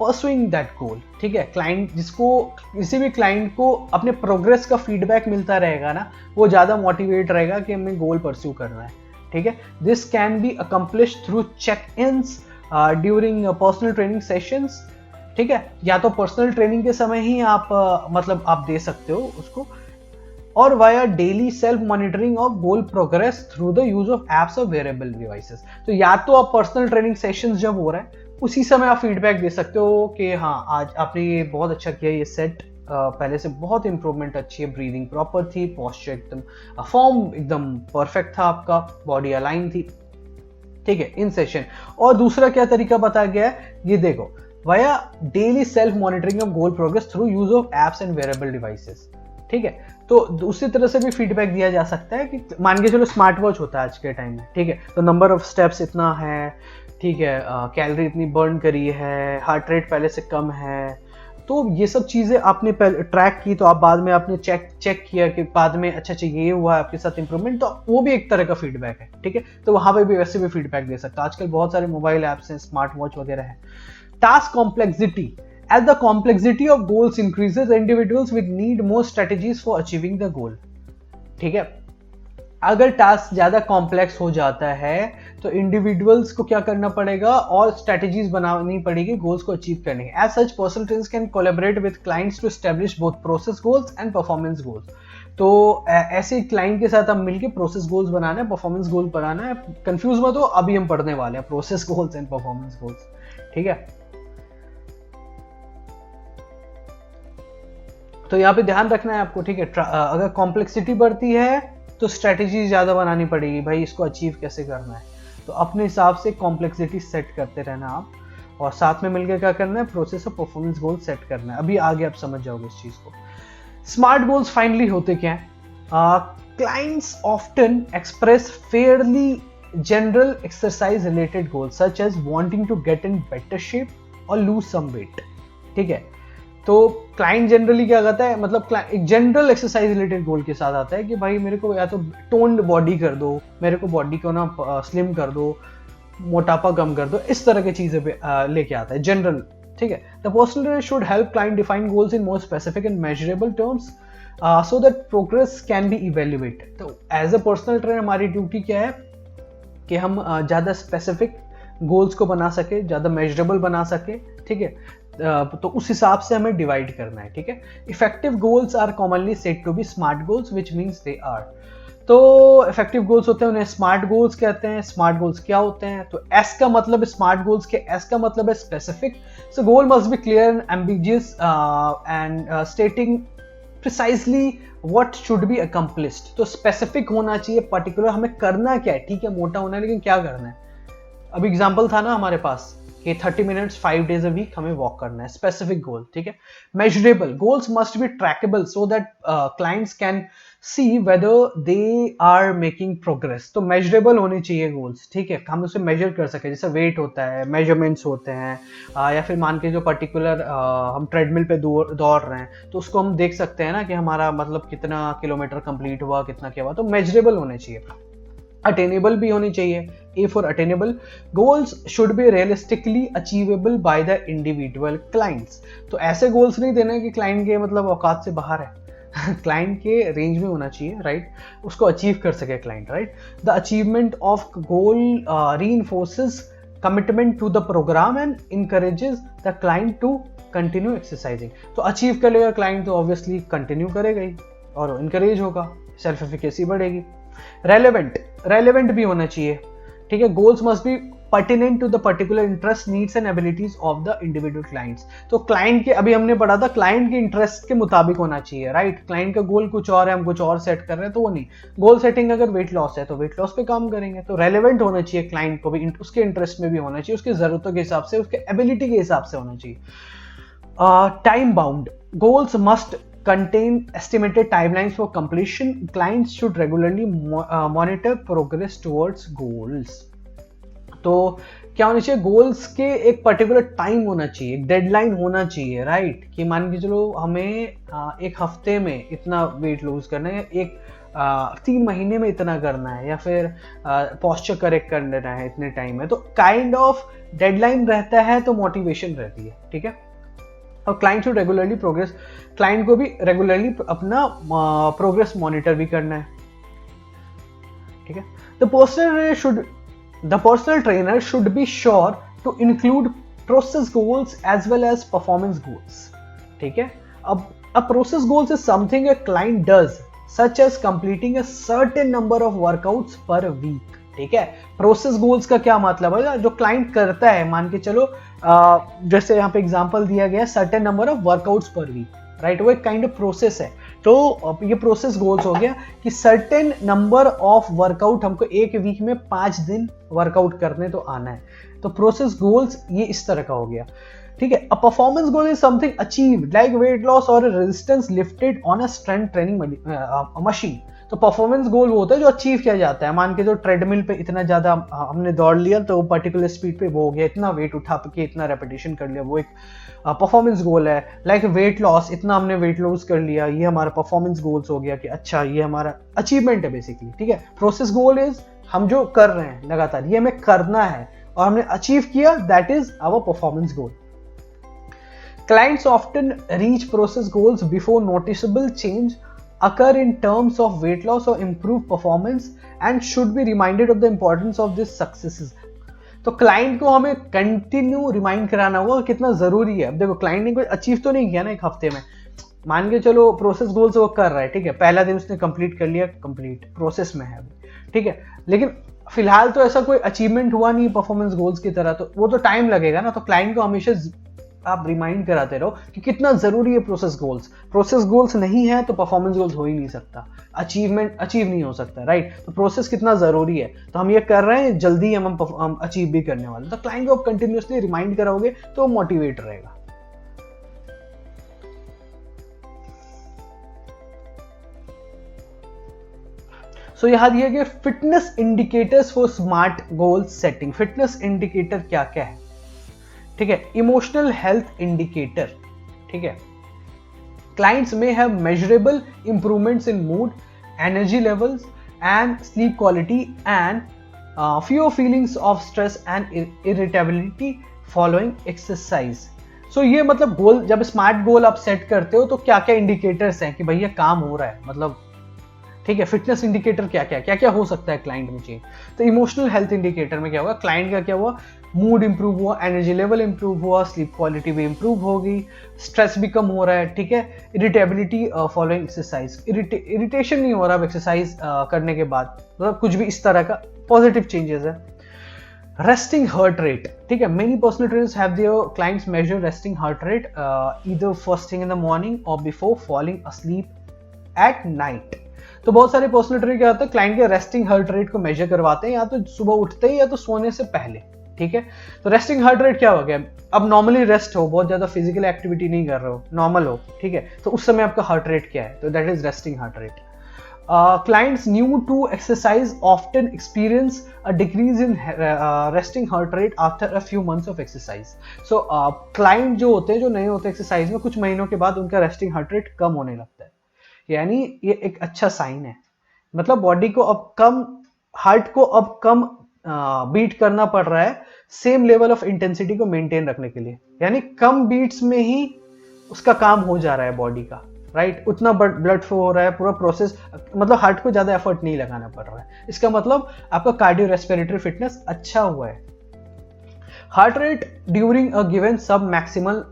pursuing that goal। ठीक है, क्लाइंट जिसको किसी भी क्लाइंट को अपने प्रोग्रेस का फीडबैक मिलता रहेगा ना, वो ज़्यादा मोटिवेट रहेगा कि हमें गोल परस्यू करना है। ठीक है, this can be accomplish through check ins during personal training sessions. ठीक है, या तो पर्सनल ट्रेनिंग के समय ही आप मतलब आप दे सकते हो उसको, और via daily self monitoring of goal progress through the use of apps और वेरेबल डिवाइसेस। तो या तो आप पर्सनल ट्रेनिंग सेशंस जब हो रहा है उसी समय आप फीडबैक दे सकते हो कि हाँ आज आपने ये बहुत अच्छा किया, ये सेट पहले से बहुत इंप्रूवमेंट अच्छी है, ब्रीदिंग प्रॉपर थी, पॉस्चर एकदम, फॉर्म एकदम परफेक्ट था आपका, बॉडी अलाइन थी। ठीक है, इन सेशन। और दूसरा क्या तरीका बताया गया है, ये देखो, via daily self monitoring of goal progress through use of apps and wearable devices. ठीक है, तो उसी तरह से भी फीडबैक दिया जा सकता है कि मान के चलो स्मार्ट वॉच होता है आज के टाइम में, ठीक है, तो नंबर ऑफ स्टेप्स इतना है, ठीक है, कैलोरी इतनी बर्न करी है, हार्ट रेट पहले से कम है, तो ये सब चीज़ें आपने पहले ट्रैक की, तो आप बाद में आपने चेक किया कि बाद में अच्छा ये हुआ है आपके साथ इंप्रूवमेंट, तो वो भी एक तरह का फीडबैक है। ठीक है, तो वहाँ पे भी वैसे भी फीडबैक दे सकता है। आजकल बहुत सारे मोबाइल ऐप्स हैं, स्मार्ट वॉच वगैरह है। Task complexity, as the complexity of goals increases, individuals will need more strategies for achieving the goal। ठीक है, अगर टास्क ज्यादा कॉम्प्लेक्स हो जाता है तो इंडिविजुअल्स को क्या करना पड़ेगा और स्ट्रेटेजीज बनानी पड़ेगी गोल्स को अचीव करने के। As such personal trainers can collaborate with clients to establish both process goals and performance goals. तो ऐसे क्लाइंट के साथ हम मिलके प्रोसेस गोल्स बनाना है, परफॉर्मेंस गोल्स बनाना है। कंफ्यूज मत हो, अभी हम पढ़ने वाले हैं process goals and performance goals, ठीक है। तो यहाँ पे ध्यान रखना है आपको, ठीक है। अगर कॉम्प्लेक्सिटी बढ़ती है तो स्ट्रेटेजी ज्यादा बनानी पड़ेगी, भाई इसको अचीव कैसे करना है, तो अपने हिसाब से कॉम्प्लेक्सिटी सेट करते रहना आप, और साथ में मिलकर क्या करना है, प्रोसेस और परफॉर्मेंस गोल सेट करना है। अभी आगे आप समझ जाओगे इस चीज को। स्मार्ट गोल्स फाइनली होते क्या है? Clients often express fairly general exercise related goals such as wanting to get in better shape और लूज सम वेट, ठीक है। तो क्लाइंट जनरली क्या करता है, मतलब एक जनरल एक्सरसाइज रिलेटेड गोल के साथ आता है कि भाई मेरे को या तो टोन्ड बॉडी कर दो, मेरे को बॉडी को ना स्लिम कर दो, मोटापा कम कर दो, इस तरह की चीजें लेके आता है जनरल, ठीक है। The personal trainer should help client define goals in more specific and measurable terms so that progress can be evaluated. तो एज अ पर्सनल ट्रेनर हमारी ड्यूटी क्या है कि हम ज़्यादा स्पेसिफिक गोल्स को बना सके, ज़्यादा मेजरेबल बना सके, ठीक है। तो उस हिसाब से हमें डिवाइड करना है, ठीक है। Effective goals are commonly said to be smart goals which means they are. तो इफेक्टिव गोल्स होते हैं, उन्हें स्मार्ट गोल्स कहते हैं। स्मार्ट गोल्स क्या होते हैं? तो एस का मतलब स्मार्ट गोल्स के एस का मतलब है specific. So goal must be clear and ambiguous and स्टेटिंग precisely what should be accomplished. तो स्पेसिफिक होना चाहिए, पर्टिकुलर हमें करना क्या है, ठीक है, मोटा होना है लेकिन क्या करना है। अभी एग्जाम्पल था ना हमारे पास कि 30 मिनट्स 5 डेज अ वीक हमें वॉक करना है, स्पेसिफिक गोल, ठीक है। Measurable goals must be trackable so that clients can see whether they are making progress. तो मेजरेबल होने चाहिए गोल्स, ठीक है, हम उसे मेजर कर सके, जैसे वेट होता है, मेजरमेंट्स होते हैं, या फिर मान के जो पर्टिकुलर हम ट्रेडमिल पे दौड़ रहे हैं तो उसको हम देख सकते हैं ना कि हमारा मतलब कितना किलोमीटर कंप्लीट हुआ, कितना क्या हुआ। तो मेजरेबल होने चाहिए। अटेनेबल भी होनी चाहिए, A for attainable. Goals should be realistically achievable by the individual clients. तो ऐसे गोल्स नहीं देना कि क्लाइंट के मतलब औकात से बाहर है क्लाइंट के रेंज में होना चाहिए, राइट, उसको अचीव कर सके client, right. The achievement of goal reinforces commitment to the programme and encourages the client to continue exercising. तो अचीव कर लेगा क्लाइंट तो ऑब्वियसली कंटिन्यू करेगा ही और इनकरेज होगा, सेल्फ एफिकेसी बढ़ेगी। रेलेवेंट भी होना चाहिए, ठीक है। Goals must be pertinent to the particular interest, needs and abilities of the individual clients. तो क्लाइंट के, अभी हमने पढ़ा था, क्लाइंट के इंटरेस्ट के मुताबिक होना चाहिए, राइट। क्लाइंट का गोल कुछ और है, हम कुछ और सेट कर रहे हैं, तो वो नहीं। गोल सेटिंग अगर वेट लॉस है तो वेट लॉस पे काम करेंगे। तो रेलेवेंट होना चाहिए, क्लाइंट को भी उसके इंटरेस्ट में भी होना चाहिए, उसकी जरूरतों के हिसाब से, उसके एबिलिटी के हिसाब से होना चाहिए। Time bound goals must contain estimated timelines for completion. Clients should regularly monitor progress towards goals. तो क्या होना चाहिए, गोल्स के एक पर्टिकुलर टाइम होना चाहिए, एक डेडलाइन होना चाहिए, राइट। कि मान के चलो हमें एक हफ्ते में इतना वेट लूज करना है, एक 3 महीने में इतना करना है, या फिर पोस्चर करेक्ट कर लेना है इतने टाइम में। तो काइंड ऑफ डेडलाइन रहता है तो मोटिवेशन रहती है, ठीक है। और client should regularly progress, client को भी रेगुलरली अपना प्रोग्रेस मॉनिटर भी करना है, ठीक है। The personal trainer should be sure to include process goals as well as performance goals, ठीक है। अब a process goals is something a client does such as completing a certain number of workouts per week, ठीक है। Process goals का क्या मतलब है, जो क्लाइंट करता है, मान के चलो जैसे यहाँ पे एग्जांपल दिया गया, certain number of workouts per week, right, वो एक काइंड ऑफ प्रोसेस है। तो ये प्रोसेस गोल्स हो गया कि सर्टेन नंबर ऑफ वर्कआउट हमको एक वीक में 5 दिन वर्कआउट करने तो आना है। तो प्रोसेस गोल्स ये इस तरह का हो गया, ठीक है। A performance goal is something achieved like weight loss or resistance lifted on a strength training machine. तो परफॉर्मेंस गोल वो होता है जो अचीव किया जाता है, मान के जो ट्रेडमिल पे इतना ज्यादा हमने दौड़ लिया तो पर्टिकुलर स्पीड पे वो हो गया, इतना वेट उठा के इतना रेपिटेशन कर लिया, वो एक परफॉर्मेंस गोल है। लाइक वेट लॉस, इतना हमने वेट लॉस कर लिया, ये हमारा परफॉर्मेंस गोल्स हो गया कि अच्छा ये हमारा अचीवमेंट है बेसिकली, ठीक है। प्रोसेस गोल इज हम जो कर रहे हैं लगातार, ये हमें करना है और हमने अचीव किया, that is our performance goal. Clients often reach process goals before noticeable change occur in terms of weight loss or improved performance and should be reminded of the importance of these successes. तो client को हमें continue remind कराना होगा कितना जरूरी है। अब देखो क्लाइंट ने कोई अचीव तो नहीं किया ना एक हफ्ते में, मान के चलो प्रोसेस गोल्स वो कर रहा है, ठीक है, पहला दिन उसने कंप्लीट कर लिया, कंप्लीट प्रोसेस में है अभी, ठीक है, लेकिन फिलहाल तो ऐसा कोई अचीवमेंट हुआ नहीं परफॉर्मेंस गोल्स की तरह, तो वो तो टाइम लगेगा ना। तो क्लाइंट को हमेशा आप रिमाइंड कराते रहो कि कितना जरूरी है प्रोसेस गोल्स नहीं है तो परफॉर्मेंस गोल्स हो ही नहीं सकता, अचीवमेंट अचीव नहीं हो सकता, राइट। तो प्रोसेस कितना जरूरी है, तो हम ये कर रहे हैं, जल्दी हम अचीव भी करने वाले। तो क्लाइंट को आप कंटिन्यूसली रिमाइंड कराओगे तो मोटिवेट रहेगा। सो यहाँ दिया गया fitness indicators for smart goal setting. Fitness indicator क्या क्या है, ठीक है। इमोशनल हेल्थ इंडिकेटर, ठीक है। क्लाइंट्स में have measurable improvements in mood, energy levels and sleep quality and fewer feelings of stress and irritability following exercise। सो ये मतलब गोल, जब स्मार्ट गोल आप सेट करते हो तो क्या क्या इंडिकेटर्स हैं कि भैया काम हो रहा है, मतलब ठीक है। फिटनेस इंडिकेटर क्या क्या हो सकता है क्लाइंट में चेंज। तो इमोशनल हेल्थ इंडिकेटर में क्या होगा, क्लाइंट का क्या हुआ, मूड इंप्रूव हुआ, एनर्जी लेवल इंप्रूव हुआ, स्लीप क्वालिटी भी इंप्रूव होगी, स्ट्रेस भी कम हो रहा है, ठीक है। इरिटेबिलिटी फॉलोइंग एक्सरसाइज, इरिटेशन नहीं हो रहा अब एक्सरसाइज करने के बाद, मतलब कुछ भी इस तरह का पॉजिटिव चेंजेस है। रेस्टिंग हार्ट रेट, ठीक है। Many personal trainers have their clients measure resting heart rate either first thing in the morning or before falling asleep at night. तो बहुत सारे पर्सनल ट्रेनर क्या होता है, क्लाइंट के रेस्टिंग हार्ट रेट को मेजर करवाते हैं या तो सुबह उठते ही या तो सोने से पहले, ठीक है। तो रेस्टिंग हार्ट रेट क्या हो गया, अब नॉर्मली रेस्ट हो, बहुत ज्यादा फिजिकल एक्टिविटी नहीं कर रहे हो, नॉर्मल हो, ठीक है, तो उस समय आपका हार्ट रेट क्या है, तो that is resting heart rate. Clients new to exercise often experience a decrease in resting heart rate after a few months of exercise. So client जो होते हैं, जो नए होते हैं एक्सरसाइज में, कुछ महीनों के बाद उनका रेस्टिंग हार्ट रेट कम होने लगता है, यानी ये एक अच्छा साइन है। मतलब बॉडी को अब कम, हार्ट को अब कम बीट करना पड़ रहा है सेम लेवल ऑफ इंटेंसिटी को मेंटेन रखने के लिए, यानी कम बीट्स में ही उसका काम हो जा रहा है बॉडी का, राइट। उतना ब्लड फ्लो हो रहा है, पूरा प्रोसेस, मतलब हार्ट को ज्यादा एफर्ट नहीं लगाना पड़ रहा है। इसका मतलब आपका कार्डियो रेस्पिरेटरी फिटनेस अच्छा हुआ है। Heart rate during a given सब maximal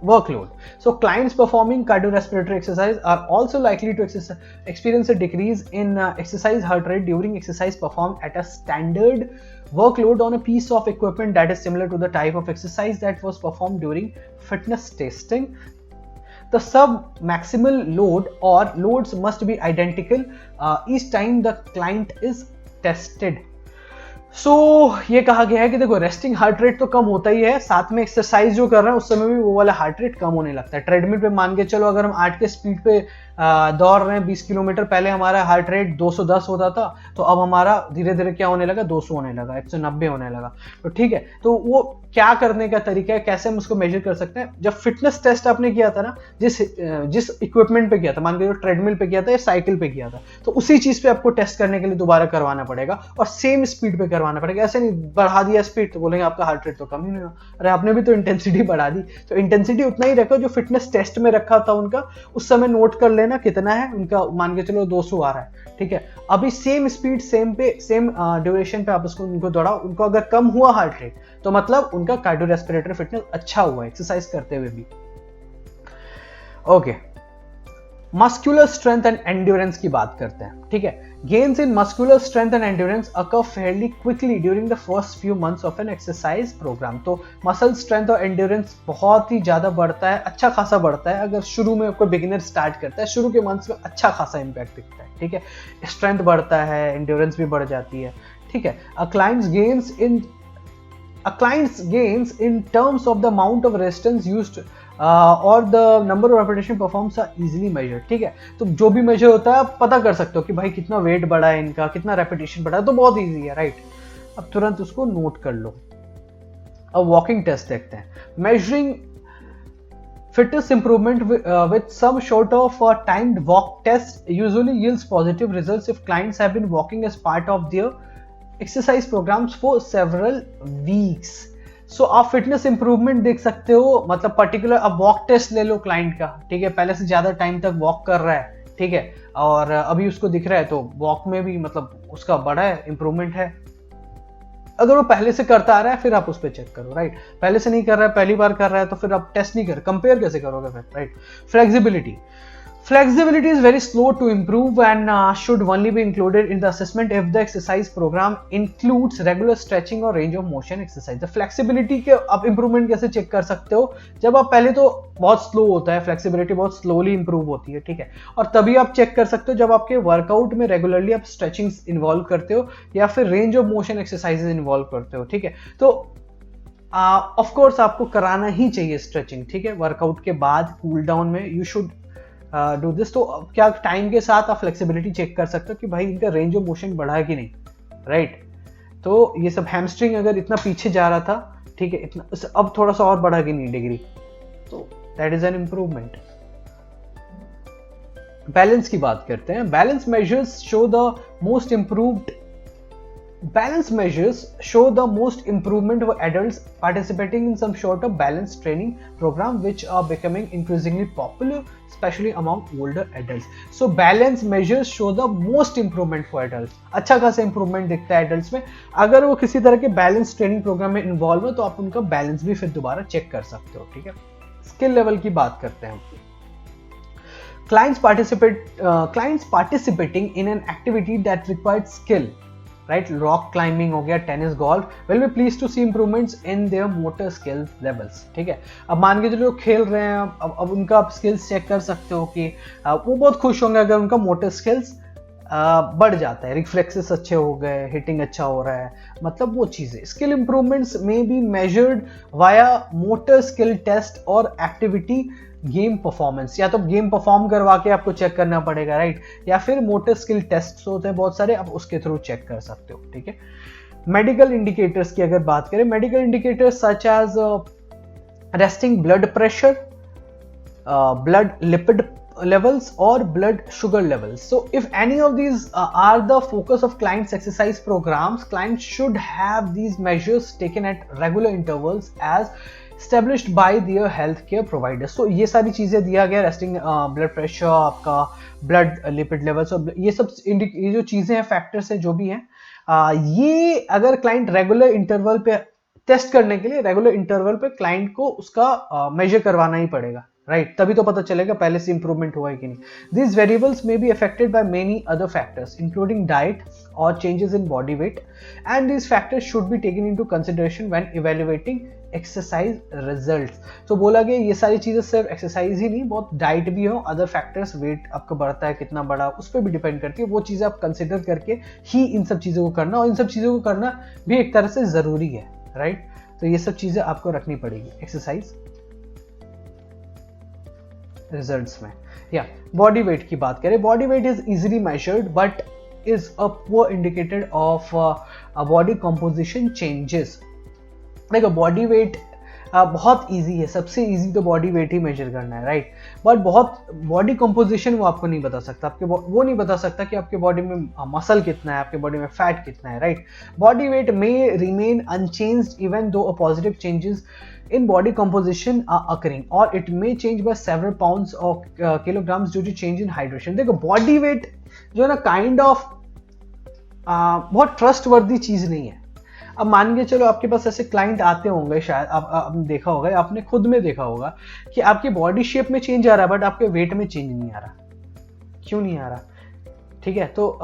workload. So clients performing cardiorespiratory exercise are also likely to experience a decrease in exercise heart rate during exercise performed at a standard workload on a piece of equipment that is similar to the type of exercise that was performed during fitness testing. The sub-maximal load or loads must be identical each time the client is tested. सो ये कहा गया है कि देखो resting heart rate तो कम होता ही है, साथ में एक्सरसाइज जो कर रहे हैं उस समय भी वो वाला हार्ट रेट कम होने लगता है। ट्रेडमिल पे मान के चलो अगर हम 8 के स्पीड पे दौड़ रहे हैं 20 किलोमीटर, पहले हमारा हार्ट रेट 210 होता था, तो अब हमारा धीरे धीरे क्या होने लगा, 200 होने लगा, 190 होने लगा। तो ठीक है, तो वो क्या करने का तरीका है, कैसे हम उसको मेजर कर सकते हैं। जब फिटनेस टेस्ट आपने किया था ना, जिस इक्विपमेंट पे किया था, मान के ट्रेडमिल पे किया था या साइकिल पे किया था, तो उसी चीज पे आपको टेस्ट करने के लिए दोबारा करवाना पड़ेगा और सेम स्पीड पे करवाना पड़ेगा। ऐसे नहीं बढ़ा दिया स्पीड तो बोलेंगे आपका हार्ट रेट तो कम ही नहीं हुआ, अरे आपने भी तो इंटेंसिटी बढ़ा दी। तो इंटेंसिटी उतना ही रखो जो फिटनेस टेस्ट में रखा था उनका, उस समय नोट कर लेना कितना है उनका, मान के चलो 200 आ रहा है, ठीक है। अभी सेम स्पीड सेम ड्यूरेशन पे आप उसको उनको दौड़ाओ, उनको अगर कम हुआ हार्ट रेट तो मतलब उनका कार्डियोरेस्पिरेटरी फिटनेस अच्छा हुआ एक्सरसाइज करते हुए भी। Okay, muscular strength and endurance की बात करते हैं, ठीक है। Gains in muscular strength and endurance occur fairly quickly during the first few months of an exercise program. तो मसल स्ट्रेंथ और एंड्योरेंस बहुत ही ज्यादा बढ़ता है, अच्छा खासा बढ़ता है अगर शुरू में कोई बिगिनर स्टार्ट करता है, शुरू के मंथ्स में अच्छा खासा इंपैक्ट दिखता है, ठीक है। स्ट्रेंथ बढ़ता है, एंड्योरेंस भी बढ़ जाती है, ठीक है। A client's gains in terms of the amount of resistance used or the number of repetition performs are easily measured, ठीक है। तो जो भी मेजर होता है आप पता कर सकते हो कि भाई कितना वेट बढ़ा है इनका, कितना रेपिटेशन बढ़ा है, तो बहुत इजी है, राइट। अब तुरंत उसको नोट कर लो। अब वॉकिंग टेस्ट देखते हैं। Measuring fitness improvement with some sort of timed walk test usually yields positive results if clients have been walking as part of their exercise programs for several weeks. So आप fitness improvement देख सकते हो, मतलब particular अब walk test ले लो client का, ठीक है, पहले से ज्यादा टाइम तक वॉक कर रहा है, ठीक है, और अभी उसको दिख रहा है तो वॉक में भी मतलब उसका बड़ा है इंप्रूवमेंट है। अगर वो पहले से करता आ रहा है फिर आप उस पर चेक करो, राइट। पहले से नहीं कर रहा है, पहली बार कर रहा है, तो फिर आप टेस्ट नहीं कर, कंपेयर कैसे करोगे फिर, right. Flexibility, flexibility is very slow to improve and should only be included in the assessment if the exercise program includes regular stretching or range of motion exercise. The flexibility के आप improvement कैसे check कर सकते हो, जब आप पहले तो बहुत स्लो होता है, flexibility बहुत स्लोली इंप्रूव होती है, ठीक है, और तभी आप चेक कर सकते हो जब आपके वर्कआउट में रेगुलरली आप स्ट्रेचिंग इन्वॉल्व करते हो या फिर range of motion exercises involve करते हो, ठीक है। तो ऑफ कोर्स आपको कराना ही चाहिए स्ट्रेचिंग, ठीक है, वर्कआउट के बाद कूल डाउन में यू शुड डू दिस। तो क्या टाइम के साथ आप फ्लेक्सिबिलिटी चेक कर सकते हो कि भाई इनका रेंज ऑफ मोशन बढ़ा है कि नहीं, राइट। तो ये सब हैमस्ट्रिंग अगर इतना पीछे जा रहा था, ठीक है, इतना अब थोड़ा सा और बढ़ा कि नहीं डिग्री, तो that is an improvement. Balance की बात करते हैं। Balance measures show the most improved Balance measures show the most improvement for adults participating in some sort of balance training program, which are becoming increasingly popular, especially among older adults. So balance measures show the most improvement for adults. अच्छा खासा improvement दिखता है adults में। अगर वो किसी तरह के balance training program में involve है तो आप उनका balance भी फिर दोबारा चेक कर सकते हो, ठीक है। Skill level की बात करते हैं। Clients participating in an activity that required skill, right, rock climbing हो गया, tennis, golf, will be pleased to see improvements in their motor skills levels, ठीक है। अब मान के चलो खेल रहे हैं, अब उनका आप स्किल्स चेक कर सकते हो कि वो बहुत खुश होंगे अगर उनका मोटर स्किल्स बढ़ जाता है, रिफ्लेक्सेस अच्छे हो गए, हिटिंग अच्छा हो रहा है, मतलब वो चीज़ें। Skill improvements may be measured via motor skill test और एक्टिविटी गेम परफॉर्मेंस, या तो गेम परफॉर्म करवा के आपको चेक करना पड़ेगा, राइट, या फिर मोटर स्किल टेस्ट होते हैं बहुत सारे, आप उसके थ्रू चेक कर सकते हो, ठीक है। मेडिकल इंडिकेटर्स की अगर बात करें, medical indicators such as resting blood pressure, blood lipid levels or blood sugar levels. So if any of these are the focus of clients exercise programs, clients should have these measures taken at regular intervals as established by their healthcare providers. So ये सारी चीजें दिया गया, resting blood pressure, आपका blood lipid levels, और ये सब ये जो चीजें हैं, फैक्टर्स हैं जो भी हैं, ये अगर क्लाइंट रेगुलर इंटरवल पे टेस्ट करने के लिए रेगुलर इंटरवल पे क्लाइंट को उसका मेजर करवाना ही पड़ेगा, राइट, तभी तो पता चलेगा पहले से इंप्रूवमेंट हुआ है कि नहीं। These variables may be affected by many other factors including diet or changes in body weight, and these factors should be taken into consideration when evaluating exercise results. तो बोला गया ये सारी चीजें सिर्फ एक्सरसाइज ही नहीं, बहुत डाइट भी हो, अदर फैक्टर्स, वेट आपका बढ़ता है कितना बड़ा, उस पर भी डिपेंड करती है, वो चीजें आप कंसिडर करके ही इन सब चीजों को करना, और इन सब चीजों को करना भी एक तरह से जरूरी है, राइट। तो ये सब चीजें आपको रखनी पड़ेगी एक्सरसाइज रिजल्ट्स में। या बॉडी वेट की बात करें, body weight is easily measured but is a poor indicator of body composition changes. देखो बॉडी वेट बहुत इजी है, सबसे इजी तो बॉडी वेट ही मेजर करना है, राइट, बट बहुत बॉडी कंपोजिशन वो आपको नहीं बता सकता, आपके वो नहीं बता सकता कि आपके बॉडी में मसल कितना है, आपके बॉडी में फैट कितना है, राइट। बॉडी वेट में remain unchanged even though a positive changes in body composition are occurring, or it may change by several pounds or kilograms due to change in hydration. देखो body weight जो है ना kind of बहुत trust वर्दी चीज नहीं है। अब मान के चलो आपके पास ऐसे क्लाइंट आते होंगे, शायद आपने देखा होगा, आपने खुद में देखा होगा कि आपकी बॉडी शेप में चेंज आ रहा है बट आपके वेट में चेंज नहीं आ रहा। क्यों नहीं आ रहा, ठीक है, तो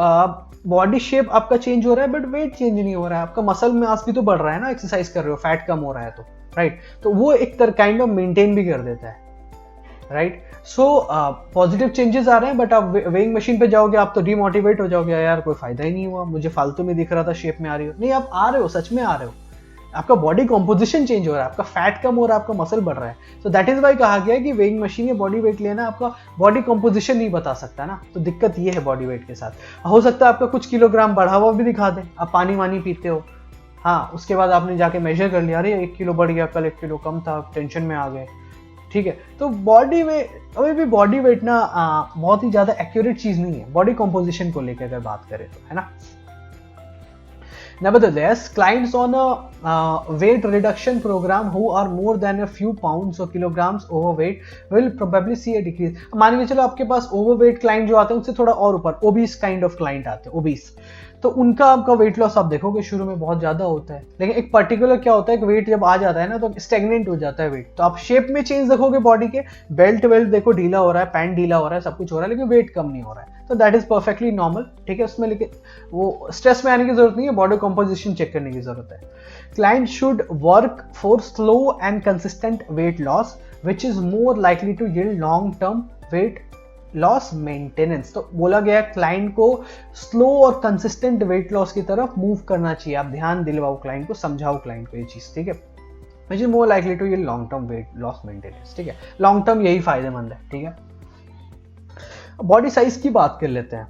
बॉडी शेप आपका चेंज हो रहा है बट वेट चेंज नहीं हो रहा है, आपका मसल मास भी तो बढ़ रहा है ना, एक्सरसाइज कर रहे हो, फैट कम हो रहा है तो, राइट, तो वो एक तरह काइंड ऑफ मेंटेन भी कर देता है, राइट। सो पॉजिटिव चेंजेस आ रहे हैं बट आप वेइंग मशीन पे जाओगे आप तो डिमोटिवेट हो जाओगे, यार कोई फायदा ही नहीं हुआ, मुझे फालतू में दिख रहा था शेप में आ रही हो, नहीं आप आ रहे हो, सच में आ रहे हो, आपका बॉडी कॉम्पोजिशन चेंज हो रहा है, आपका फैट कम हो रहा है, आपका मसल बढ़ रहा है। सो दैट इज वाई कहा गया है कि वेइंग मशीन या बॉडी वेट लेना आपका बॉडी कॉम्पोजिशन नहीं बता सकता ना, तो दिक्कत ये है बॉडी वेट के साथ। हो सकता है आपका कुछ किलोग्राम बढ़ा हुआ भी दिखा दे, आप पानी वानी पीते हो, हाँ, उसके बाद आपने जाके मेजर कर लिया, अरे 1 किलो बढ़ गया, कल 1 किलो कम था, टेंशन में आ गए, ठीक है। तो बॉडी वेट, अभी भी बॉडी वेट ना बहुत ही ज्यादा एक्यूरेट चीज नहीं है बॉडी कॉम्पोजिशन को लेकर अगर बात करें तो, है ना। Nevertheless, clients on a weight reduction program who are more than a few pounds or kilograms overweight will probably see a decrease. मान के चलो आपके पास overweight client जो आते हैं उससे थोड़ा और ऊपर obese kind of client आते हैं, obese, तो उनका आपका वेट लॉस आप देखोगे शुरू में बहुत ज्यादा होता है, लेकिन एक पर्टिकुलर क्या होता है कि वेट जब आ जाता है ना तो स्टेगनेंट हो जाता है वेट, तो आप शेप में चेंज देखोगे बॉडी के, बेल्ट वेल्ट देखो ढीला हो रहा है, पैंट ढीला हो रहा है, सब कुछ हो रहा है, लेकिन वेट कम नहीं हो रहा है, तो दैट इज परफेक्टली नॉर्मल, ठीक है। उसमें लेकिन वो स्ट्रेस में आने की जरूरत नहीं है, बॉडी कॉम्पोजिशन चेक करने की जरूरत है। Client should work for slow and consistent weight loss which is more likely to yield long term weight loss maintenance. तो बोला गया क्लाइंट को स्लो और कंसिस्टेंट वेट लॉस की तरफ मूव करना चाहिए, आप ध्यान दिलवाओ क्लाइंट को, समझाओ क्लाइंट को ये चीज, ठीक है। Which is more likely to ये long term weight loss maintenance, ठीक है, लॉन्ग टर्म यही फायदेमंद है, ठीक है। बॉडी साइज की बात कर लेते हैं।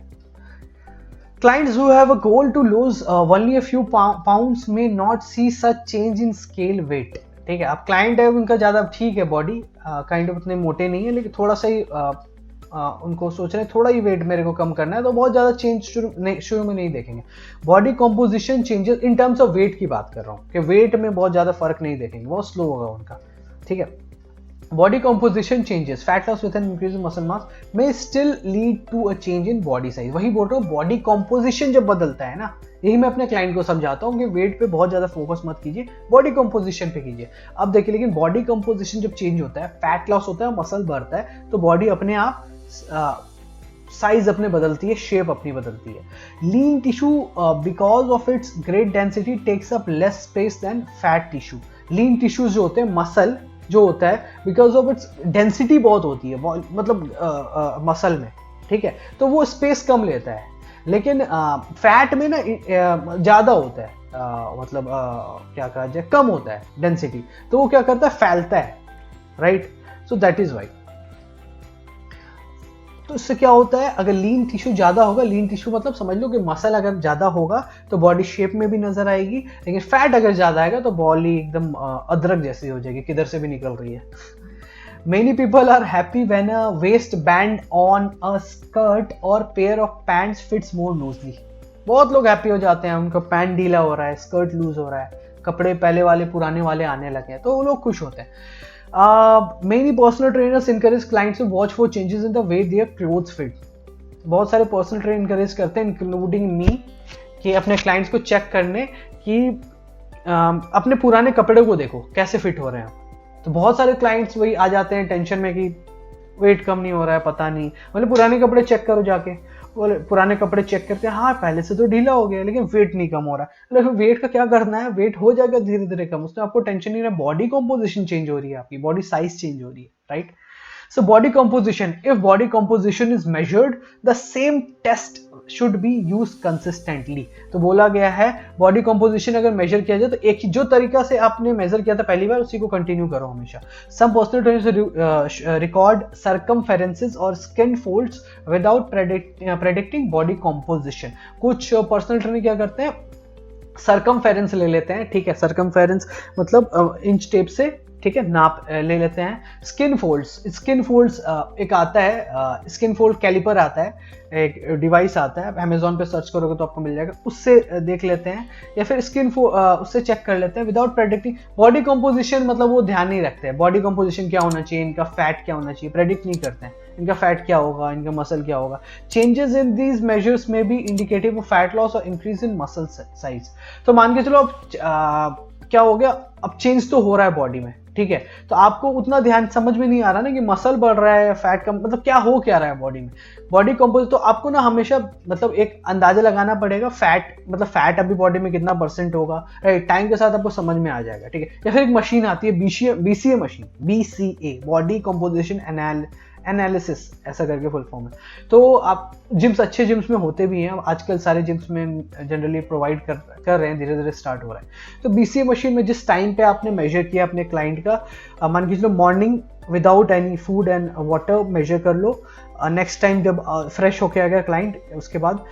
Clients who have a goal to lose only a few pounds may not see such change in scale weight, ठीक है। अब क्लाइंट है उनका ज्यादा ठीक है बॉडी काइंड ऑफ उतने मोटे नहीं है, लेकिन थोड़ा सा ही उनको सोच रहे हैं थोड़ा ही वेट मेरे को कम करना है, तो बहुत ज़्यादा चेंज शुरू में नहीं देखेंगे। Body composition changes in terms of weight की बात कर रहा हूँ कि वेट में बहुत ज़्यादा फर्क नहीं देखेंगे, बहुत स्लो होगा उनका, ठीक है। Body composition changes, fat loss with an increase in muscle mass may still lead to a change in body size. वही बोल रहा हूँ, बॉडी कॉम्पोजिशन जब बदलता है ना, यही मैं अपने क्लाइंट को समझाता हूँ कि वेट पे बहुत ज्यादा फोकस मत कीजिए, बॉडी कॉम्पोजिशन पे कीजिए। अब देखिए, लेकिन बॉडी कॉम्पोजिशन जब चेंज होता है, फैट लॉस होता है, मसल बढ़ता है, तो बॉडी अपने आप साइज अपने बदलती है, शेप अपनी बदलती है। Lean tissue because of its great density takes up less space than fat tissue. Lean tissues जो होते हैं, मसल जो होता है, बिकॉज ऑफ इट्स डेंसिटी बहुत होती है, मतलब मसल में, ठीक है, तो वो स्पेस कम लेता है। लेकिन फैट में ना ज्यादा होता है, मतलब क्या कहा जाए, कम होता है डेंसिटी, तो वो क्या करता है, फैलता है, right. So that is why. तो इससे क्या होता है, अगर लीन टिश्यू ज्यादा होगा, लीन टिश्यू मतलब समझ लो कि मसल अगर ज्यादा होगा तो बॉडी शेप में भी नजर आएगी, लेकिन फैट अगर ज्यादा आएगा तो बॉडी एकदम अदरक जैसी हो जाएगी, किधर से भी निकल रही है। Many people are happy when a waistband on a skirt or pair of pants fits more loosely. बहुत लोग हैप्पी हो जाते हैं, उनका पैंट ढीला हो रहा है, स्कर्ट लूज हो रहा है, कपड़े पहले वाले पुराने वाले आने लगे हैं, तो वो लोग खुश होते हैं। Many personal trainers encourage clients to watch for changes in the way their clothes fit. बहुत सारे पर्सनल ट्रेनर encourage करते हैं, इंक्लूडिंग मी, कि अपने क्लाइंट्स को चेक करने कि अपने पुराने कपड़े को देखो कैसे फिट हो रहे हैं। तो बहुत सारे क्लाइंट्स वही आ जाते हैं टेंशन में कि वेट कम नहीं हो रहा है, पता नहीं, मतलब पुराने कपड़े चेक करो जाके, बोले पुराने कपड़े चेक करते हैं, हाँ पहले से तो ढीला हो गया लेकिन वेट नहीं कम हो रहा है। लेकिन वेट का क्या करना है, वेट हो जाएगा धीरे धीरे कम, उसमें आपको टेंशन नहीं है, बॉडी कॉम्पोजिशन चेंज हो रही है, आपकी बॉडी साइज चेंज हो रही है, right. So body composition, if body composition is measured, the same test should be used consistently. तो बोला गया है बॉडी कॉम्पोजिशन अगर मेजर किया जाए तो एक ही जो तरीका से आपने मेजर किया था पहली बार, उसी को कंटिन्यू करो हमेशा। Some personal trainers record circumferences और skin folds without predicting body composition. कुछ पर्सनल ट्रेनर क्या करते हैं, सर्कमफेरेंस ले लेते हैं, ठीक है, सर्कमफेरेंस मतलब इंच टेप से, ठीक है, नाप ले लेते हैं। स्किन फोल्ड्स एक आता है, स्किन फोल्ड कैलिपर आता है, एक डिवाइस आता है, अमेजोन पे सर्च करोगे तो आपको मिल जाएगा, उससे देख लेते हैं, या फिर उससे चेक कर लेते हैं विदाउट प्रेडिक्टिंग बॉडी कॉम्पोजिशन। मतलब वो ध्यान नहीं रखते हैं बॉडी कॉम्पोजिशन क्या होना चाहिए, इनका फैट क्या होना चाहिए, प्रेडिक्ट नहीं करते हैं इनका फैट क्या होगा, इनका मसल क्या होगा। Changes in these measures may be indicative of fat loss और इंक्रीज इन मसल साइज। तो मान के चलो अब क्या हो गया, अब चेंज तो हो रहा है बॉडी में, ठीक है, तो आपको उतना ध्यान समझ में नहीं आ रहा ना कि मसल बढ़ रहा है, फैट कम, मतलब क्या हो क्या रहा है बॉडी में, बॉडी कंपोज। तो आपको ना हमेशा मतलब एक अंदाजा लगाना पड़ेगा, फैट मतलब फैट अभी बॉडी में कितना % होगा, राइट, टाइम के साथ आपको समझ में आ जाएगा, ठीक है। या फिर एक मशीन आती है BCA machine, BCA body composition analysis ऐसा करके फुल फॉर्म है। तो आप जिम्स, अच्छे जिम्स में होते भी हैं, आजकल सारे जिम्स में जनरली प्रोवाइड कर रहे हैं, धीरे धीरे स्टार्ट हो रहा है। तो BCA मशीन में जिस टाइम पे आपने मेजर किया अपने क्लाइंट का, मान के चलो morning without any food and water measure कर लो, नेक्स्ट टाइम जब फ्रेश होके आ गया क्लाइंट, उसके बाद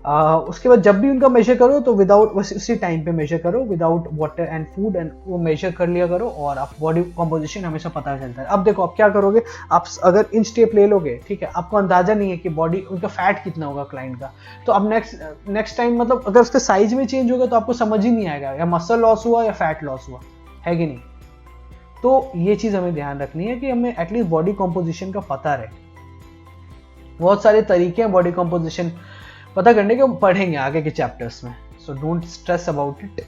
उसके बाद जब भी उनका मेजर करो तो विदाउट उसी टाइम पे मेजर करो, without water and food, and वो मेजर कर लिया करो और आप बॉडी कॉम्पोजिशन हमेशा पता चलता है। अब देखो आप क्या करोगे, आप अगर इंच टेप ले लोगे, ठीक है, आपको अंदाजा नहीं है कि बॉडी उनका फैट कितना होगा क्लाइंट का, तो अब नेक्स्ट टाइम मतलब अगर उसके साइज में चेंज होगा तो आपको समझ ही नहीं आएगा या मसल लॉस हुआ या फैट लॉस हुआ है कि नहीं। तो ये चीज हमें ध्यान रखनी है कि हमें एटलीस्ट बॉडी कॉम्पोजिशन का पता रहे। बहुत सारे तरीके हैं बॉडी कॉम्पोजिशन पता करने के, हम पढ़ेंगे आगे के चैप्टर्स में, so don't stress about it.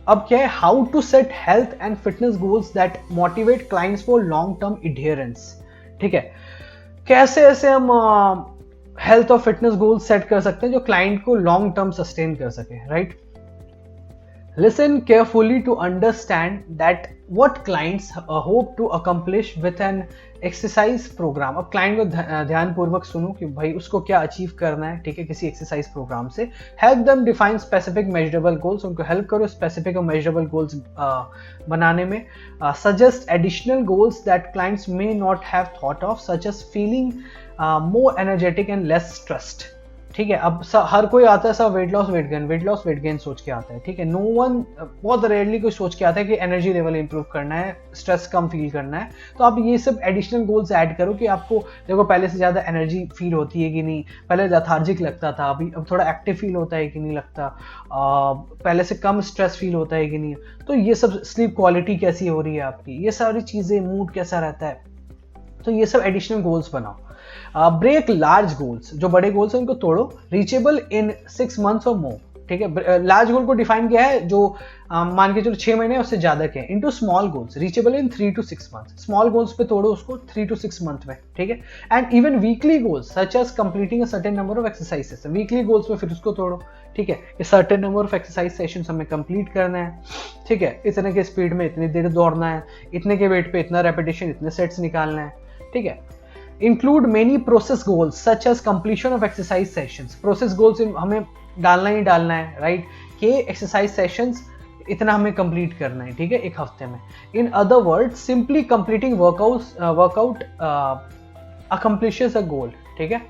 अब क्या है, how to set health and fitness goals that motivate clients for long term adherence. ठीक है, कैसे ऐसे हम हेल्थ और फिटनेस गोल्स सेट कर सकते हैं जो क्लाइंट को लॉन्ग टर्म सस्टेन कर सके, right. Listen carefully to understand that what clients hope to accomplish with an exercise program। अब क्लाइंट को ध्यान पूर्वक सुनो कि भाई उसको क्या अचीव करना है, ठीक है, किसी एक्सरसाइज प्रोग्राम से। Help them define specific measurable goals, उनको हेल्प करो स्पेसिफिक और मेजरेबल गोल्स बनाने में। Suggest additional goals that clients may not have thought of, such as feeling more energetic and less stressed. ठीक है, अब हर कोई आता है सब वेट लॉस वेट गेन सोच के आता है, ठीक है। नो वन, बहुत रेयरली कोई सोच के आता है कि एनर्जी लेवल इंप्रूव करना है, स्ट्रेस कम फील करना है। तो आप ये सब एडिशनल गोल्स ऐड करो कि आपको देखो पहले से ज़्यादा एनर्जी फील होती है कि नहीं, पहले लेथार्जिक लगता था, अभी अब थोड़ा एक्टिव फील होता है कि नहीं लगता, पहले से कम स्ट्रेस फील होता है कि नहीं, तो ये सब, स्लीप क्वालिटी कैसी हो रही है आपकी, ये सारी चीज़ें, मूड कैसा रहता है, तो ये सब एडिशनल गोल्स बनाओ। ब्रेक लार्ज गोल्स, जो बड़े गोल्स हैं उनको तोड़ो। रीचेबल इन 6 months और मोर, ठीक है। लार्ज गोल को डिफाइन किया है जो मान के चलो 6 महीने उससे ज्यादा के, into small goals, reachable in 3 to 6 months। Small goals पे तोड़ो उसको 3 to 6 month में, ठीक है। And even weekly goals such as completing a certain number of exercises, weekly goals में फिर उसको तोड़ो, ठीक है, कि certain number of exercise session हमें कंप्लीट करना है, ठीक है, इतने के स्पीड में इतनी देर दौड़ना है, इतने के वेट पे इतना रेपिटेशन, इतने सेट्स निकालना है, ठीक है। Include many process goals such as completion of exercise sessions, process goals हमें डालना ही डालना है, राइट, कि एक्सरसाइज सेशंस इतना हमें कंप्लीट करना है, ठीक है, एक हफ्ते में। In other word, simply completing workout accomplishes a goal, ठीक है।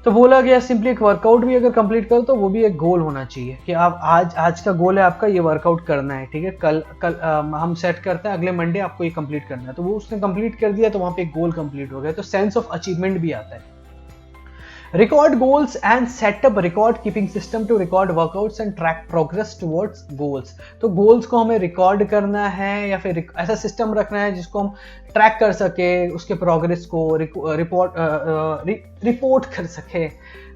तो बोला गया सिंपली एक वर्कआउट भी अगर कंप्लीट करो तो वो भी एक गोल होना चाहिए कि आप आज का गोल है आपका ये वर्कआउट करना है, ठीक है। कल हम सेट करते हैं अगले मंडे आपको ये कंप्लीट करना है, तो वो उसने कंप्लीट कर दिया तो वहाँ पे एक गोल कंप्लीट हो गया, तो सेंस ऑफ अचीवमेंट भी आता है। Record goals and set up record keeping system to record workouts and track progress towards goals. तो गोल्स को हमें रिकॉर्ड करना है या फिर ऐसा सिस्टम रखना है जिसको हम ट्रैक कर सके, उसके प्रोग्रेस को रिपोर्ट कर सके।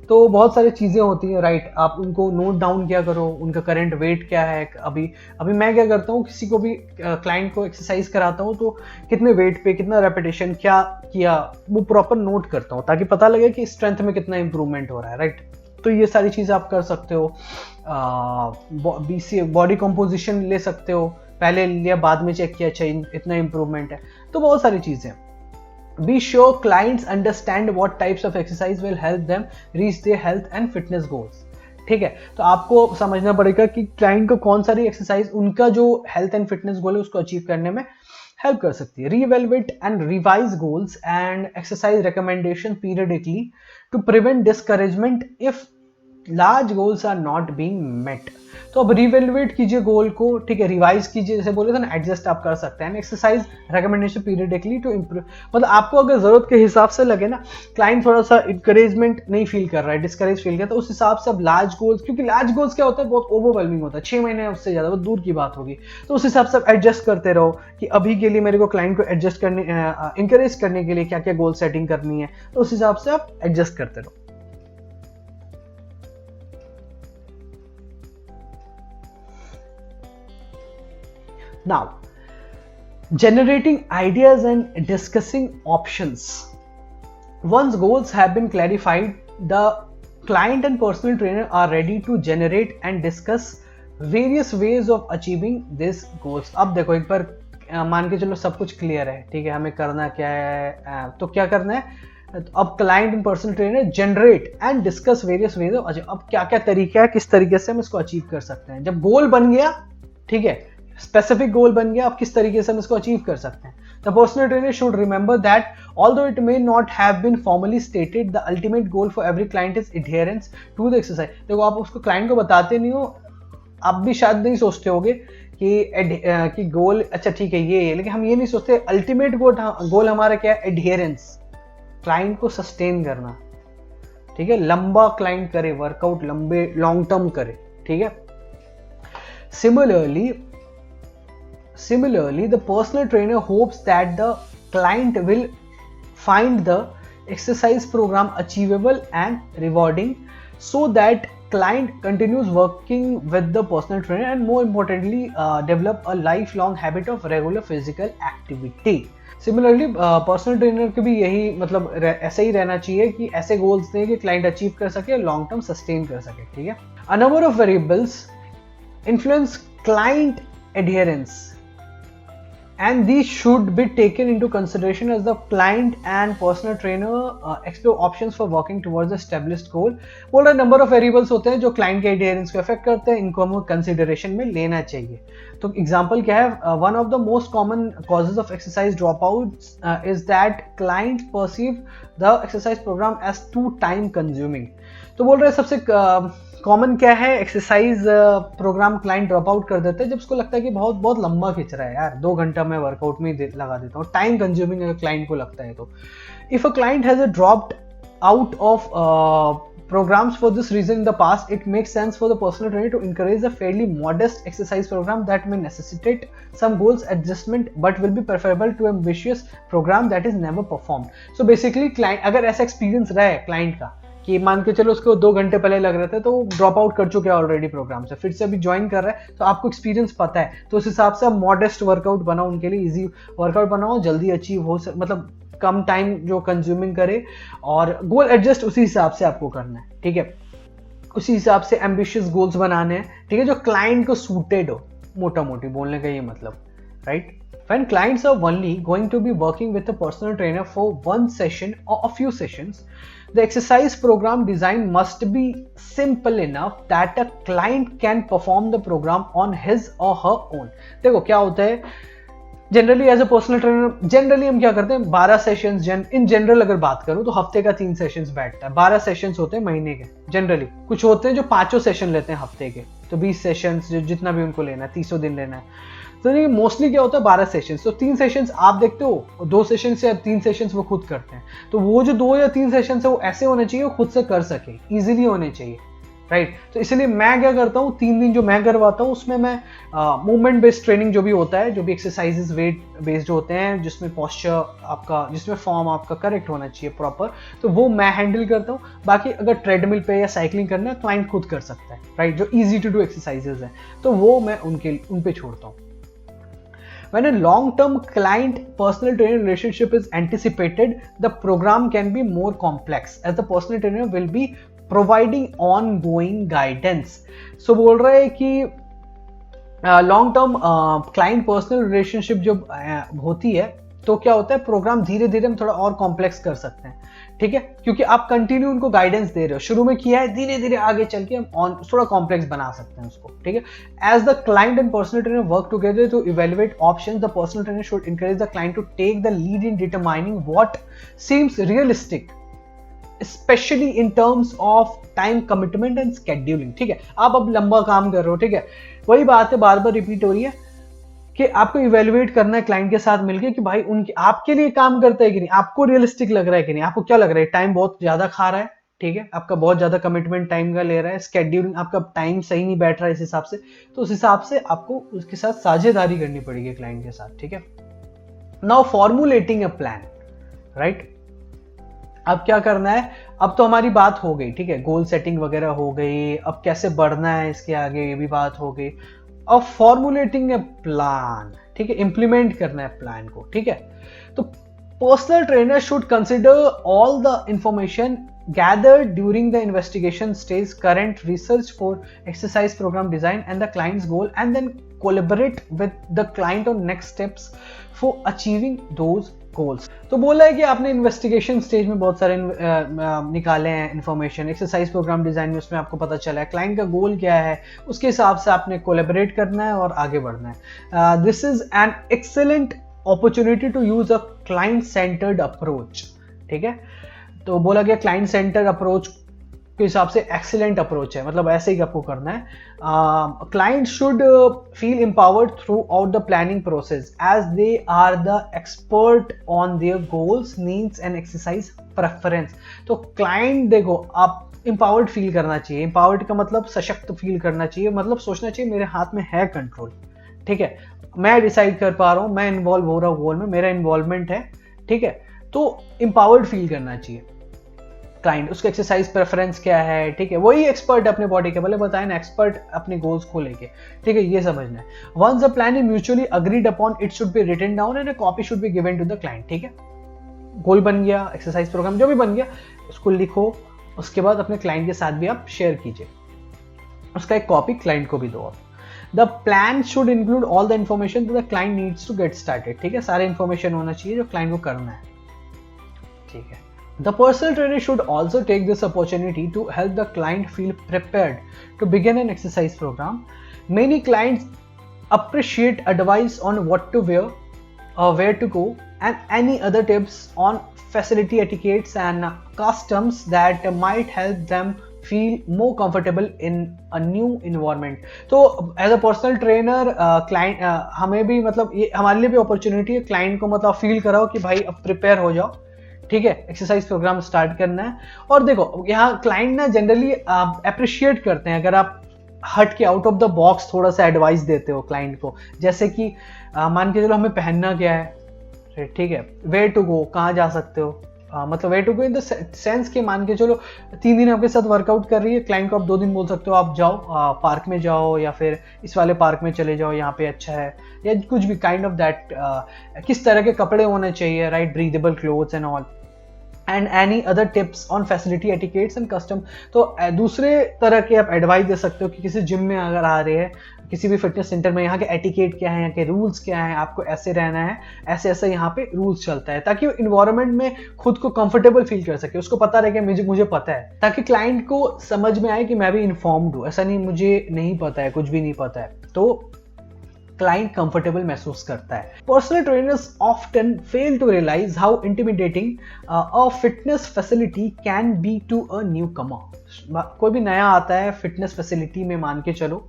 तो बहुत सारी चीज़ें होती हैं, राइट, आप उनको नोट डाउन किया करो, उनका करंट वेट क्या है। अभी मैं क्या करता हूँ, किसी को भी क्लाइंट को एक्सरसाइज कराता हूँ तो कितने वेट पे कितना रेपिटेशन क्या किया वो प्रॉपर नोट करता हूँ ताकि पता लगे कि स्ट्रेंथ में कितना इंप्रूवमेंट हो रहा है, राइट। तो ये सारी चीज़ें आप कर सकते हो। बॉडी कंपोजिशन ले सकते हो, पहले लिया बाद में चेक किया, अच्छा इतना इंप्रूवमेंट है, तो बहुत सारी चीज़ें। Be sure clients understand what types of exercise will help them reach their health and fitness goals। ठीक है, तो आपको समझना पड़ेगा कि क्लाइंट को कौन सारी एक्सरसाइज उनका जो हेल्थ एंड फिटनेस गोल है उसको अचीव करने में हेल्प कर सकती है। Reevaluate and revise goals and exercise recommendation periodically to prevent discouragement if large goals are not being met. तो अब रिवेल्युएट कीजिए गोल को, ठीक है, रिवाइज कीजिए, जैसे बोले थे ना, एडजस्ट आप कर सकते हैं। Exercise recommendation periodically to improve, मतलब आपको अगर जरूरत के हिसाब से लगे ना, क्लाइंट थोड़ा सा इंकरेजमेंट नहीं फील कर रहा है, डिस्करेज फील कर, तो उस हिसाब से अब लार्ज गोल्स, क्योंकि लार्ज गोल्स क्या होता है, बहुत ओवरवेलमिंग होता है, 6 महीने उससे ज्यादा, बहुत दूर की बात होगी, तो उस हिसाब से आप एडजस्ट करते रहो कि अभी के लिए मेरे को क्लाइंट को एडजस्ट करने, इंकरेज करने के लिए क्या क्या गोल सेटिंग करनी है, तो उस हिसाब से आप एडजस्ट करते रहो। Now, generating ideas and discussing options. Once goals have been clarified, the client and personal trainer are ready to generate and discuss various ways of achieving these goals. अब देखो, एक बार मान के चलो सब कुछ क्लियर है, ठीक है, हमें करना क्या है, तो क्या करना है, अब client and personal trainer generate and discuss various ways of, अब क्या क्या तरीका है, किस तरीके से हम इसको अचीव कर सकते हैं। जब गोल बन गया, ठीक है, स्पेसिफिक गोल बन गया, आप किस तरीके से हम इसको अचीव कर सकते हैं, The personal trainer should remember that although it may not have been formally stated, the ultimate goal for every client is adherence to the exercise. देखो आप उसको क्लाइंट को बताते नहीं हो, आप भी शायद नहीं सोचते होगे कि गोल अच्छा ठीक है ये है, लेकिन हम ये नहीं सोचते अल्टीमेट गोल हमारा क्या है, एडहेरेंस, क्लाइंट को सस्टेन करना, ठीक है, लंबा क्लाइंट करे वर्कआउट, लंबे लॉन्ग टर्म करे, ठीक है. Similarly, the personal trainer hopes that the client will find the exercise program achievable and rewarding, so that client continues working with the personal trainer and more importantly develop a lifelong habit of regular physical activity. Similarly, personal trainer के भी यही मतलब ऐसे ही रहना चाहिए कि ऐसे goals दें कि क्लाइंट अचीव कर सके, लॉन्ग टर्म सस्टेन कर सके, ठीक है. A number of variables influence client adherence and these should be taken into consideration as the client and personal trainer explore options for working towards the established goal. बोल रहे number of variables होते हैं जो client के adherence को affect करते हैं, इनको हमें कंसिडरेशन में लेना चाहिए. तो एग्जांपल क्या है, one of the most common causes of exercise drop out is that client perceive the exercise program as too time consuming. तो बोल रहे हैं सबसे कॉमन क्या है, exercise program client drop out कर देते हैं जब उसको लगता है कि बहुत लंबा खिंच रहा है यार, 2 घंटा मैं वर्कआउट में लगा देता हूँ, टाइम कंज्यूमिंग अगर क्लाइंट को लगता है तो. If a client has dropped out of programs for this reason in the past, it makes sense for the personal trainer to encourage a fairly modest exercise program that may necessitate some goals adjustment but will be preferable to ambitious program that is never performed. So basically client अगर ऐसा experience रहा है client का कि मान के चलो उसको 2 घंटे पहले लग रहा था तो ड्रॉप आउट कर चुके हैं ऑलरेडी प्रोग्राम से, फिर से अभी ज्वाइन कर रहा है, तो आपको एक्सपीरियंस पता है, तो उस हिसाब से आप मॉडेस्ट वर्कआउट बनाओ, उनके लिए इजी वर्कआउट बनाओ, जल्दी अचीव हो मतलब कम टाइम जो कंज्यूमिंग करे, और गोल एडजस्ट उसी हिसाब से आपको करना है, ठीक है, उसी हिसाब से एम्बिशियस गोल्स बनाने हैं, ठीक है, जो क्लाइंट को सूटेड हो, मोटा मोटी बोलने का ये मतलब, right. When clients are only going to be working with a personal trainer for one session or a few sessions, the exercise program design must be simple enough that a client can perform the program on his or her own. देखो क्या होता है, generally as a personal trainer generally हम क्या करते हैं, 12 sessions in general अगर बात करूं तो हफ्ते का 3 सेशंस बैठता है, 12 सेशंस होते हैं महीने के जनरली. कुछ होते हैं जो 5 सेशन लेते हैं हफ्ते के, तो 20 सेशंस जितना भी उनको लेना है, 300 दिन लेना है. तो मोस्टली क्या होता है 12 सेशंस, तो 3 सेशंस आप देखते हो और 2 सेशंस या 3 सेशंस वो खुद करते हैं. तो वो जो 2 या 3 सेशंस है वो ऐसे होने चाहिए, वो खुद से कर सके, इजीली होने चाहिए, राइट. तो इसलिए मैं क्या करता हूँ, 3 दिन जो मैं करवाता हूँ उसमें मैं मूवमेंट बेस्ड ट्रेनिंग जो भी होता है, जो भी एक्सरसाइजेस वेट बेस्ड होते हैं, जिसमें पॉस्चर आपका, जिसमें फॉर्म आपका करेक्ट होना चाहिए प्रॉपर, तो वो मैं हैंडल करता हूँ. बाकी अगर ट्रेडमिल पे या साइकिलिंग करना है क्लाइंट खुद कर सकता है, राइट, जो ईजी टू डू एक्सरसाइजेस हैं तो वो मैं उन पे छोड़ता हूँ. When a long-term client-personal trainer relationship is anticipated, the program can be more complex as the personal trainer will be providing ongoing guidance. So बोल रहा है कि long term client personal relationship जब होती है तो क्या होता है, प्रोग्राम धीरे धीरे हम थोड़ा और कॉम्प्लेक्स कर सकते हैं, ठीक है, क्योंकि आप कंटिन्यू उनको गाइडेंस दे रहे हो, शुरू में किया है, धीरे धीरे आगे चल के हम थोड़ा कॉम्प्लेक्स बना सकते हैं उसको, ठीक है. As the client and personal trainer work together to evaluate options, the personal trainer should encourage the client to take the lead in determining what seems realistic, specially in terms of time commitment and scheduling. ठीक है, आप अब लंबा काम कर रहे हो, ठीक है, वही बात है, बार बार रिपीट हो रही है कि आपको इवेल्युएट करना है क्लाइंट के साथ मिलकर कि भाई उनके आपके लिए काम करता है कि नहीं, आपको रियलिस्टिक लग रहा है कि नहीं, आपको क्या लग रहा है, टाइम बहुत ज्यादा खा रहा है, ठीक है, आपका बहुत ज्यादा कमिटमेंट टाइम का ले रहा है, स्केड्यूलिंग आपका टाइम सही नहीं बैठ रहा है इस हिसाब से, तो उस हिसाब से आपको उसके साथ साझेदारी करनी पड़ेगी क्लाइंट के साथ. ठीक है, now formulating a plan, right. अब क्या करना है, अब तो हमारी बात हो गई, ठीक है, गोल सेटिंग वगैरह हो गई, अब कैसे बढ़ना है इसके आगे ये भी बात हो गई. अब फॉर्मुलेटिंग ए प्लान, ठीक है, इंप्लीमेंट करना है प्लान को. ठीक है, तो personal trainer should consider all the information gathered during the investigation stage, current research for exercise program design and the client's goal, and then collaborate with the client on next steps for achieving those goals. तो बोला है कि आपने investigation stage में बहुत सारे निकाले हैं इंफॉर्मेशन, एक्सरसाइज प्रोग्राम डिजाइन में उसमें आपको पता चला है क्लाइंट का गोल क्या है, उसके हिसाब से आपने कोलैबोरेट करना है और आगे बढ़ना है. This is an excellent opportunity to use a client centred approach. ठीक है, तो बोला गया क्लाइंट सेंटर्ड अप्रोच के हिसाब से एक्सीलेंट अप्रोच है, मतलब ऐसे ही आपको करना है। Client should feel empowered throughout the planning process as they are the expert on their goals, needs and exercise preference. तो क्लाइंट देखो आप एम्पावर्ड फील करना चाहिए। एम्पावर्ड का मतलब सशक्त फील करना चाहिए, मतलब सोचना चाहिए मेरे हाथ में है कंट्रोल। ठीक है, मैं डिसाइड कर पा रहा हूं, मैं इन्वॉल्व हो रहा हूं गोल में, मेरा इन्वॉल्वमेंट है। ठीक है, तो एम्पावर्ड फील करना चाहिए क्लाइंट। उसका एक्सरसाइज प्रेफरेंस क्या है, ठीक है, वही एक्सपर्ट अपने बॉडी के, भले बताए ना, एक्सपर्ट अपने गोल्स को लेके। ठीक है, ये समझना है। Once the plan is mutually agreed upon it should be written down and a copy should be given to the client. ठीक है, गोल बन गया, एक्सरसाइज प्रोग्राम जो भी बन गया, उसको लिखो, उसके बाद अपने क्लाइंट के साथ भी आप शेयर कीजिए, उसका एक कॉपी क्लाइंट को भी दो आप। The plan should include all the information the client needs to get started. ठीक है, सारे इन्फॉर्मेशन होना चाहिए जो क्लाइंट को करना है। ठीक है, the personal trainer should also take this opportunity to help the client feel prepared to begin an exercise program. Many clients appreciate advice on what to wear, where to go, and any other tips on facility etiquettes and customs that might help them feel more comfortable in a new environment. तो as a personal trainer client हमें भी मतलब ये हमारे लिए भी opportunity है, client को मतलब फील कराओ कि भाई अब प्रिपेयर हो जाओ। ठीक है, एक्सरसाइज प्रोग्राम स्टार्ट करना है। और देखो यहाँ क्लाइंट ना जनरली अप्रिशिएट करते हैं अगर आप हट के आउट ऑफ द बॉक्स थोड़ा सा एडवाइस देते हो क्लाइंट को। जैसे कि मान के चलो हमें पहनना क्या है, ठीक है, वेयर टू गो, कहाँ जा सकते हो, मतलब where to go in the sense के मान के चलो 3 दिन आपके साथ वर्कआउट कर रही है, क्लाइंट को आप 2 दिन बोल सकते हो आप जाओ पार्क में जाओ, या फिर इस वाले पार्क में चले जाओ, यहाँ पे अच्छा है, या कुछ भी काइंड ऑफ दैट। किस तरह के कपड़े होने चाहिए, right, breathable clothes and all, and any other tips on facility etiquettes and custom. तो दूसरे तरह के आप एडवाइस दे सकते हो कि किसी जिम में अगर आ रहे हैं, किसी भी फिटनेस सेंटर में, यहाँ के एटिकेट क्या है, यहाँ के रूल्स क्या है, आपको ऐसे रहना है, ऐसे ऐसे यहाँ पे रूल्स चलता है, ताकि वो इन्वायरमेंट में खुद को कंफर्टेबल फील कर सके, उसको पता रहे कि मुझे पता है, ताकि क्लाइंट को समझ में आए कि मैं भी इन्फॉर्म्ड हूँ, ऐसा नहीं मुझे नहीं पता है, कुछ भी नहीं पता है। तो क्लाइंट कंफर्टेबल महसूस करता है। Personal trainers often fail to realise how intimidating a fitness facility can be to a newcomer. कोई भी नया आता है फिटनेस फैसिलिटी में, मान के चलो,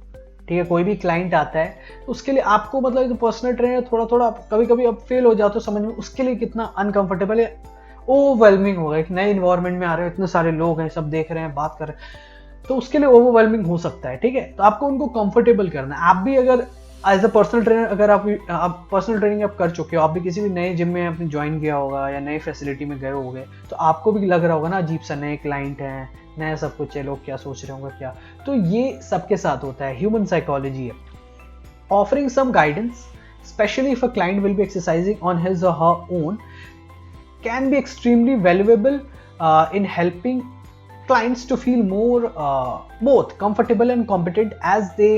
ठीक है, कोई भी क्लाइंट आता है तो उसके लिए आपको मतलब तो पर्सनल ट्रेनर थोड़ा थोड़ा कभी कभी अब फेल हो जाते हो समझ में, उसके लिए कितना अनकंफर्टेबल है, ओवरवेलमिंग होगा। एक नए इन्वायरमेंट में आ रहे हो, इतने सारे लोग हैं, सब देख रहे हैं, बात कर रहे हैं, तो उसके लिए ओवरवेलमिंग हो सकता है। ठीक है, तो आपको उनको कंफर्टेबल करना है। आप भी अगर एज अ पर्सनल ट्रेनर, अगर आप पर्सनल ट्रेनिंग आप कर चुके हो, आप भी किसी भी नए जिम में आपने ज्वाइन किया होगा या नए फैसिलिटी में गए होंगे, तो आपको भी लग रहा होगा ना अजीब सा, नए क्लाइंट हैं, नया सब कुछ है, लोग क्या सोच रहे होंगे क्या। तो ये सबके साथ होता है, ह्यूमन साइकोलॉजी है। Offering some guidance specially if a client will be exercising on his or her own can be extremely valuable in helping clients to feel more both comfortable and competent as they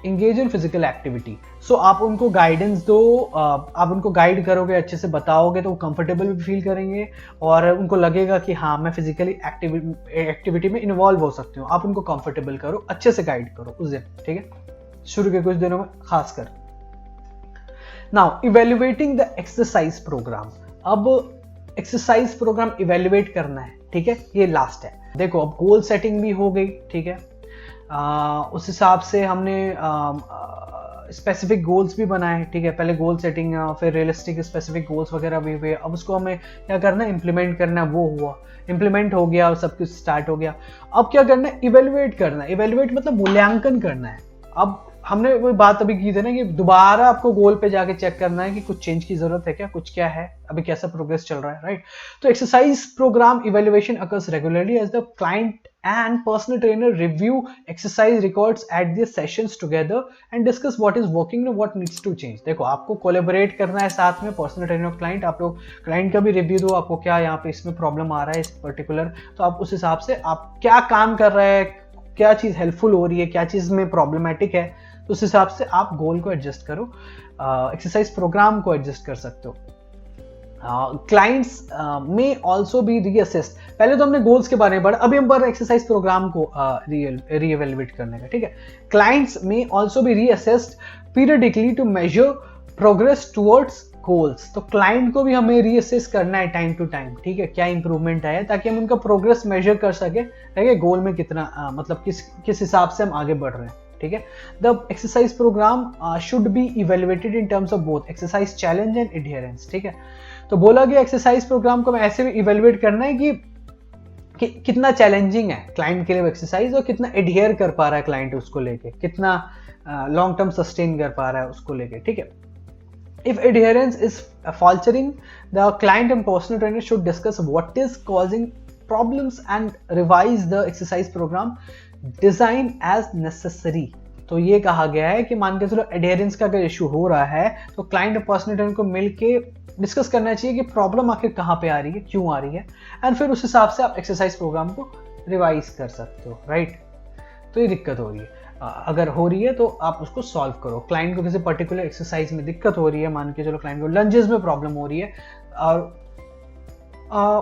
engage in physical activity. So आप उनको guidance दो, आप उनको guide करोगे, अच्छे से बताओगे, तो वो कंफर्टेबल भी फील करेंगे और उनको लगेगा कि हाँ मैं फिजिकली एक्टिविटी में इन्वॉल्व हो सकती हूँ। आप उनको कंफर्टेबल करो, अच्छे से गाइड करो उस दिन। ठीक है, शुरू के कुछ दिनों में खासकर। Now evaluating the exercise program. अब एक्सरसाइज प्रोग्राम इवेल्युएट करना है, ठीक है, ये लास्ट है। देखो अब गोल सेटिंग भी हो गई, ठीक है, उस हिसाब से हमने स्पेसिफिक गोल्स भी बनाए, ठीक है, पहले गोल सेटिंग, फिर रियलिस्टिक स्पेसिफिक गोल्स वगैरह भी हुए। अब उसको हमें क्या करना है, इम्प्लीमेंट करना है। वो हुआ, इम्प्लीमेंट हो गया और सब कुछ स्टार्ट हो गया। अब क्या करना है, इवेल्युएट करना है। इवेल्युएट मतलब मूल्यांकन करना है। अब हमने वो बात अभी की थी ना कि दोबारा आपको गोल पे जाके चेक करना है कि कुछ चेंज की जरूरत है क्या, कुछ क्या है, अभी कैसा प्रोग्रेस चल रहा है, राइट। तो exercise program evaluation occurs regularly as the client and personal trainer review exercise records at their sessions together and discuss what is working and what needs to change. देखो आपको कोलैबोरेट करना है साथ में, पर्सनल ट्रेनर और client. आप लोग client का भी रिव्यू दो, आपको क्या यहाँ पे इसमें प्रॉब्लम आ रहा है इस पर्टिकुलर, तो आप उस हिसाब से आप क्या काम कर रहे हैं, क्या चीज़ हेल्पफुल हो रही है, क्या चीज़ में प्रॉब्लमेटिक है, तो उस हिसाब से आप गोल को एडजस्ट करो, एक्सरसाइज प्रोग्राम को एडजस्ट कर सकते हो। Clients may also be reassessed. पहले तो हमने गोल्स के बारे में पढ़ा, अभी हम पढ़ रहे एक्सरसाइज प्रोग्राम को रीएवेल्युएट करने का, ठीक है। Clients may also be reassessed periodically to measure progress towards goals, तो क्लाइंट को भी हमें रीअसेस करना है टाइम टू टाइम, ठीक है, क्या इंप्रूवमेंट आया, ताकि हम उनका प्रोग्रेस मेजर कर सके, ठीक है, गोल में कितना मतलब किस हिसाब से हम आगे बढ़ रहे हैं, ठीक है। The exercise programme should be evaluated in terms of both exercise challenge and adherence, ठीक है। तो बोला गया एक्सरसाइज प्रोग्राम को हमें ऐसे भी इवेल्युएट करना है कि कितना चैलेंजिंग है क्लाइंट के लिए एक्सरसाइज, और कितना एडहेयर कर पा रहा है क्लाइंट उसको लेके, कितना लॉन्ग टर्म सस्टेन कर पा रहा है उसको लेके, ठीक है। If adherence is faltering, the client and personal trainer should discuss what is causing problems and revise the exercise program design as necessary. तो ये कहा गया है कि मान के चलो एडहेरेंस का अगर इशू हो रहा है तो क्लाइंट और पर्सनल ट्रेनर को मिलके डिस्कस करना चाहिए कि प्रॉब्लम आखिर कहाँ पे आ रही है, क्यों आ रही है, एंड फिर उस हिसाब से आप एक्सरसाइज प्रोग्राम को रिवाइज कर सकते हो, राइट। तो ये दिक्कत हो रही है, अगर हो रही है तो आप उसको सॉल्व करो। क्लाइंट को किसी पर्टिकुलर एक्सरसाइज में दिक्कत हो रही है, मान के चलो क्लाइंट को लंजेस में प्रॉब्लम हो रही है, और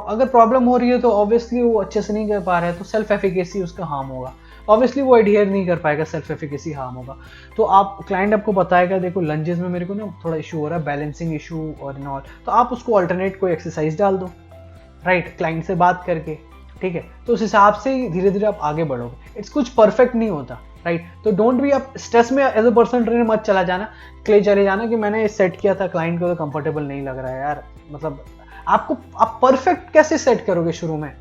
अगर प्रॉब्लम हो रही है तो ऑब्वियसली वो अच्छे से नहीं कर पा रहा है, तो सेल्फ एफिकेसी उसका हार्म होगा, ऑब्वियसली वो एडहेयर नहीं कर पाएगा, सेल्फ एफिकेसी हार्म होगा। तो आप क्लाइंट आपको बताएगा देखो लंजेस में मेरे को ना थोड़ा इशू हो रहा है, बैलेंसिंग इशू और नॉल, तो आप उसको अल्टरनेट कोई एक्सरसाइज डाल दो, राइट, क्लाइंट से बात करके, ठीक है। तो उस हिसाब से धीरे धीरे आप आगे बढ़ोगे। इट्स कुछ परफेक्ट नहीं होता, राइट। तो डोंट बी, आप स्ट्रेस में एज अ पर्सनल ट्रेनर मत चले जाना कि मैंने सेट किया था, क्लाइंट को तो कंफर्टेबल नहीं लग रहा है यार, मतलब आप परफेक्ट कैसे सेट करोगे शुरू में,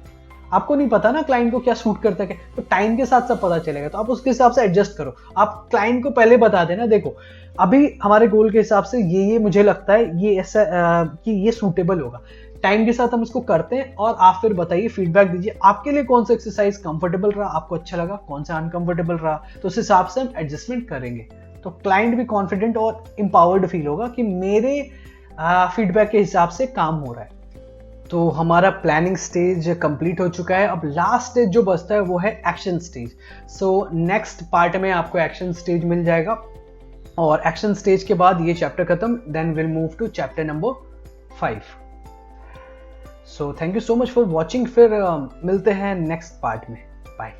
आपको नहीं पता ना क्लाइंट को क्या सूट करता है, तो टाइम के साथ सब पता चलेगा, तो आप उसके हिसाब से एडजस्ट करो। आप क्लाइंट को पहले बता देना देखो अभी हमारे गोल के हिसाब से ये मुझे लगता है ये ऐसा कि ये सूटेबल होगा, टाइम के साथ हम इसको करते हैं, और आप फिर बताइए, फीडबैक दीजिए आपके लिए कौन सा एक्सरसाइज कंफर्टेबल रहा, आपको अच्छा लगा, कौन सा अनकंफर्टेबल रहा, तो उस हिसाब से हम एडजस्टमेंट करेंगे। तो क्लाइंट भी कॉन्फिडेंट और एम्पावर्ड फील होगा कि मेरे फीडबैक के हिसाब से काम हो रहा है। तो हमारा प्लानिंग स्टेज कंप्लीट हो चुका है। अब लास्ट स्टेज जो बचता है वो है action stage. So next part में आपको एक्शन स्टेज मिल जाएगा, और एक्शन स्टेज के बाद ये चैप्टर खत्म, then will move to chapter number 5। So thank you so much for watching, फिर मिलते हैं नेक्स्ट पार्ट में, बाय।